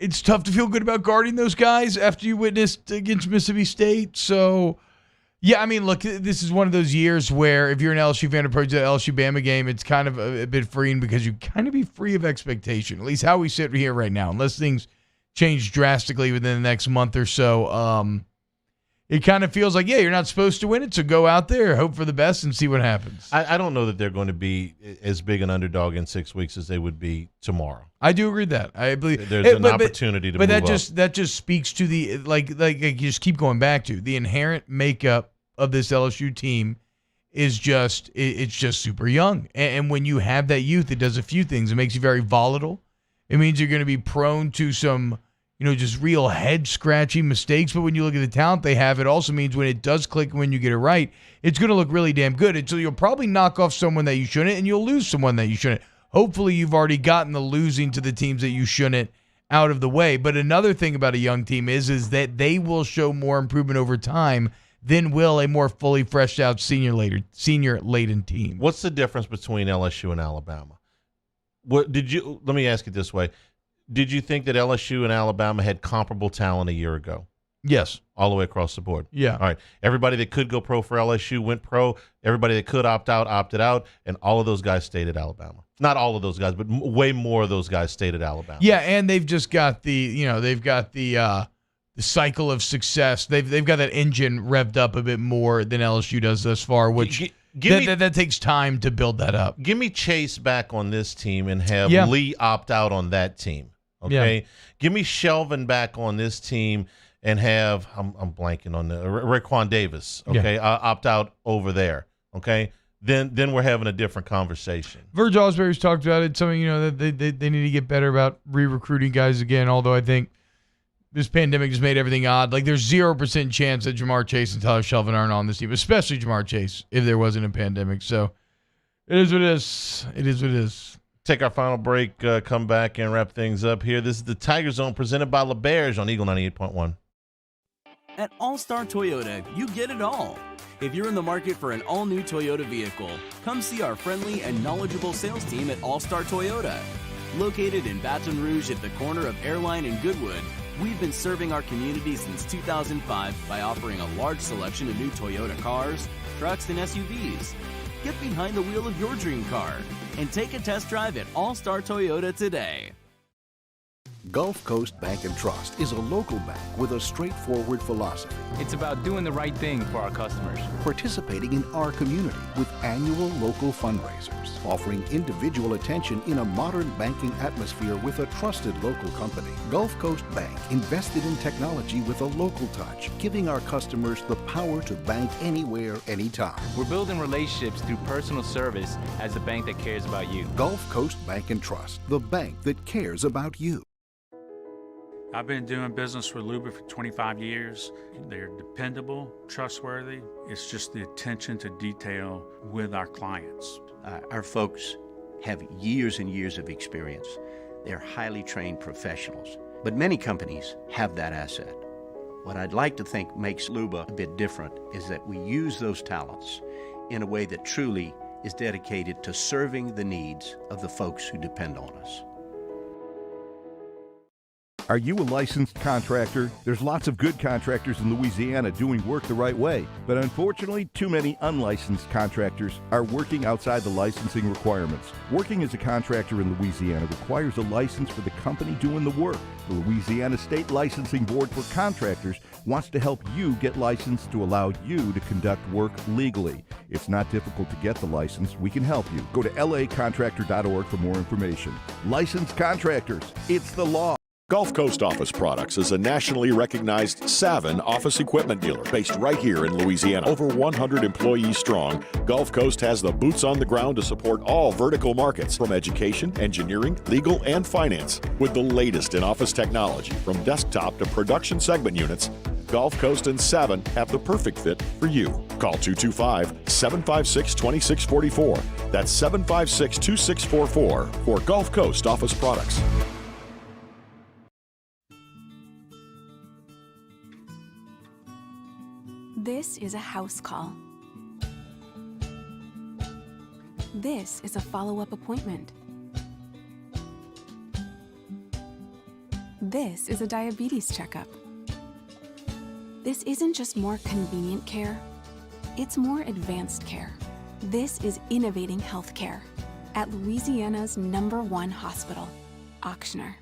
it's tough to feel good about guarding those guys after you witnessed against Mississippi State. So, yeah, I mean, look, this is one of those years where if you're an LSU fan approaching the LSU-Bama game, it's kind of a bit freeing because you kind of be free of expectation, at least how we sit here right now, unless things change drastically within the next month or so. It kind of feels like, yeah, you're not supposed to win it, so go out there, hope for the best, and see what happens. I don't know that they're going to be as big an underdog in 6 weeks as they would be tomorrow. I do agree with that. I believe there's an opportunity to move up. But that just speaks to the like you just keep going back to the inherent makeup of this LSU team is just it's just super young. And when you have that youth, it does a few things. It makes you very volatile. It means you're going to be prone to some just real head-scratching mistakes. But when you look at the talent they have, it also means when it does click and when you get it right, it's going to look really damn good. And so you'll probably knock off someone that you shouldn't, and you'll lose someone that you shouldn't. Hopefully you've already gotten the losing to the teams that you shouldn't out of the way. But another thing about a young team is that they will show more improvement over time than will a more fully fleshed out senior-laden team. What's the difference between LSU and Alabama? Let me ask it this way. Did you think that LSU and Alabama had comparable talent a year ago? Yes. All the way across the board? Yeah. All right. Everybody that could go pro for LSU went pro. Everybody that could opt out opted out, and all of those guys stayed at Alabama. Not all of those guys, but way more of those guys stayed at Alabama. Yeah, and they've just got the cycle of success. They've got that engine revved up a bit more than LSU does thus far, which that takes time to build that up. Give me Chase back on this team and have Lee opt out on that team. Okay, Yeah. Give me Shelvin back on this team and have I'm blanking on the Raekwon Davis. Okay, opt out over there. Okay, then we're having a different conversation. Verge Osbury's talked about it. Something that they need to get better about re-recruiting guys again. Although I think this pandemic just made everything odd. Like there's 0% chance that Jamar Chase and Tyler Shelvin aren't on this team, especially Jamar Chase if there wasn't a pandemic. So it is what it is. It is what it is. Take our final break, come back and wrap things up here. This is the Tiger Zone presented by LeBears on Eagle 98.1. At All-Star Toyota, you get it all. If you're in the market for an all-new Toyota vehicle, come see our friendly and knowledgeable sales team at All-Star Toyota. Located in Baton Rouge at the corner of Airline and Goodwood, we've been serving our community since 2005 by offering a large selection of new Toyota cars, trucks, and SUVs. Get behind the wheel of your dream car and take a test drive at All-Star Toyota today. Gulf Coast Bank and Trust is a local bank with a straightforward philosophy. It's about doing the right thing for our customers. Participating in our community with annual local fundraisers, offering individual attention in a modern banking atmosphere with a trusted local company. Gulf Coast Bank invested in technology with a local touch, giving our customers the power to bank anywhere, anytime. We're building relationships through personal service as the bank that cares about you. Gulf Coast Bank and Trust, the bank that cares about you. I've been doing business with Luba for 25 years. They're dependable, trustworthy. It's just the attention to detail with our clients. Our folks have years and years of experience. They're highly trained professionals. But many companies have that asset. What I'd like to think makes Luba a bit different is that we use those talents in a way that truly is dedicated to serving the needs of the folks who depend on us. Are you a licensed contractor? There's lots of good contractors in Louisiana doing work the right way, but unfortunately, too many unlicensed contractors are working outside the licensing requirements. Working as a contractor in Louisiana requires a license for the company doing the work. The Louisiana State Licensing Board for Contractors wants to help you get licensed to allow you to conduct work legally. It's not difficult to get the license. We can help you. Go to lacontractor.org for more information. Licensed contractors, it's the law. Gulf Coast Office Products is a nationally recognized Savin office equipment dealer based right here in Louisiana. Over 100 employees strong, Gulf Coast has the boots on the ground to support all vertical markets, from education, engineering, legal, and finance. With the latest in office technology, from desktop to production segment units, Gulf Coast and Savin have the perfect fit for you. Call 225-756-2644. That's 756-2644 for Gulf Coast Office Products. This is a house call. This is a follow-up appointment. This is a diabetes checkup. This isn't just more convenient care, it's more advanced care. This is innovating healthcare at Louisiana's #1 hospital, Ochsner.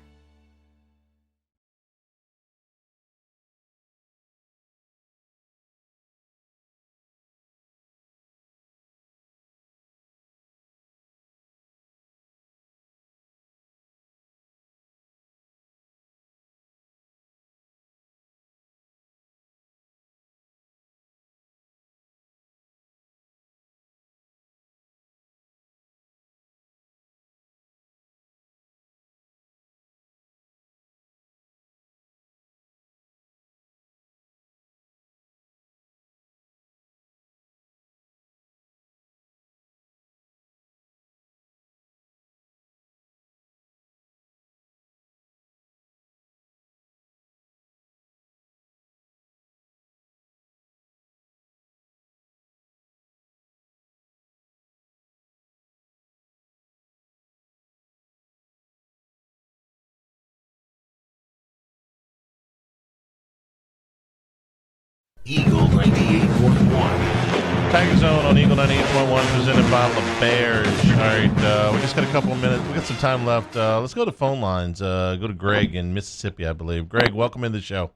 Eagle 98.1. Tiger Zone on Eagle 98.1, presented by LeBears. All right, we just got a couple of minutes. We got some time left. Let's go to phone lines. Go to Greg in Mississippi, I believe. Greg, welcome in the show.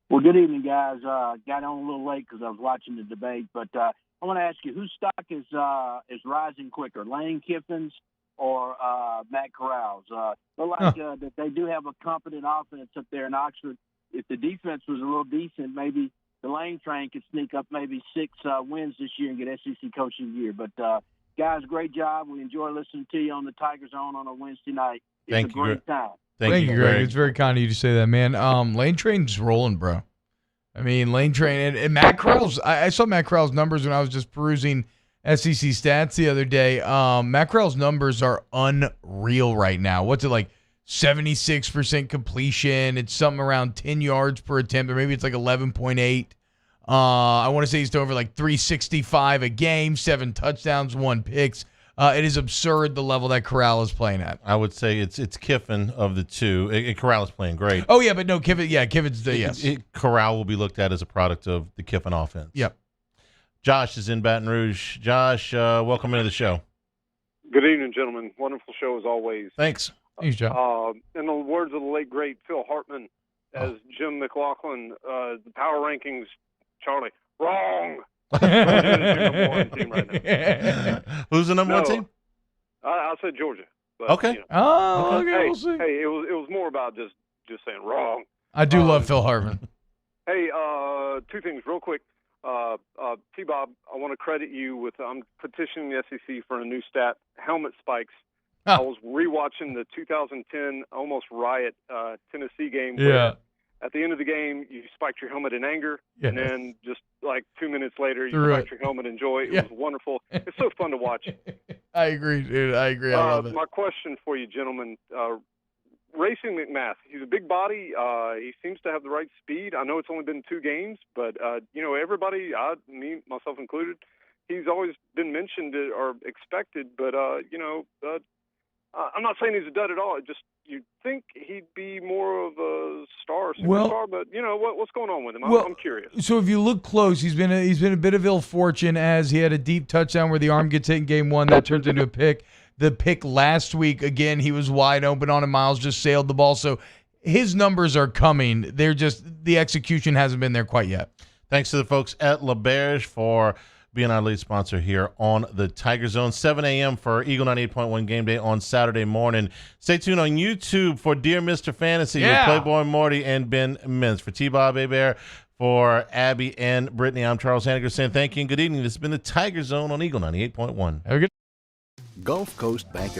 Well, good evening, guys. Got on a little late because I was watching the debate, but I want to ask you, whose stock is rising quicker, Lane Kiffin's or Matt Corral's? Look like that they do have a competent offense up there in Oxford. If the defense was a little decent, maybe the Lane train could sneak up maybe 6 wins this year and get SEC Coach of the Year. But, guys, great job. We enjoy listening to you on the Tiger Zone on a Wednesday night. It's a great time. Thank you, Greg. It's very kind of you to say that, man. Lane Train's rolling, bro. I mean, Lane Train and Matt Corral's. I saw Matt Corral's numbers when I was just perusing SEC stats the other day. Matt Corral's numbers are unreal right now. What's it like? 76% completion. It's something around 10 yards per attempt, or maybe it's like 11.8. I want to say he's over like 365 a game, 7 touchdowns, 1 picks. It is absurd the level that Corral is playing at. I would say it's Kiffin of the two. Corral is playing great. Oh, yeah, but no, Kiffin's the, yes. Corral will be looked at as a product of the Kiffin offense. Yep. Josh is in Baton Rouge. Josh, welcome into the show. Good evening, gentlemen. Wonderful show as always. Thanks. Thanks, Joe. In the words of the late, great Phil Hartman, as Jim McLaughlin, the power rankings, Charlie, wrong. Who's the number one team? I said Georgia. But, okay. You know. Oh, okay. Hey, We'll see. Hey, it was more about just saying wrong. I do love Phil Hartman. Hey, 2 things real quick. T-Bob, I want to credit you with, I'm petitioning the SEC for a new stat, helmet spikes. I was rewatching the 2010 almost riot Tennessee game. Where at the end of the game, you spiked your helmet in anger, and then just like 2 minutes later, you spiked your helmet in joy. It was wonderful. It's so fun to watch. I agree, dude. I agree. I love it. My question for you, gentlemen, Racing McMath, he's a big body. He seems to have the right speed. I know it's only been 2 games, but, everybody, me, myself included, he's always been mentioned or expected, but, I'm not saying he's a dud at all. You'd think he'd be more of a star, superstar, but what's going on with him? I'm curious. So if you look close, he's been a bit of ill fortune, as he had a deep touchdown where the arm gets hit in game 1 that turns into a pick. The pick last week, again, he was wide open on it. Miles just sailed the ball. So his numbers are coming. They're just the execution hasn't been there quite yet. Thanks to the folks at LeBears for being our lead sponsor here on the Tiger Zone. 7 a.m. for Eagle 98.1 Game Day on Saturday morning. Stay tuned on YouTube for Dear Mr. Fantasy with Playboy Morty and Ben Mintz. For T-Bob Hebert, for Abby and Brittany, I'm Charles Hanniger saying thank you and good evening. This has been the Tiger Zone on Eagle 98.1. Have a good Gulf Coast Bank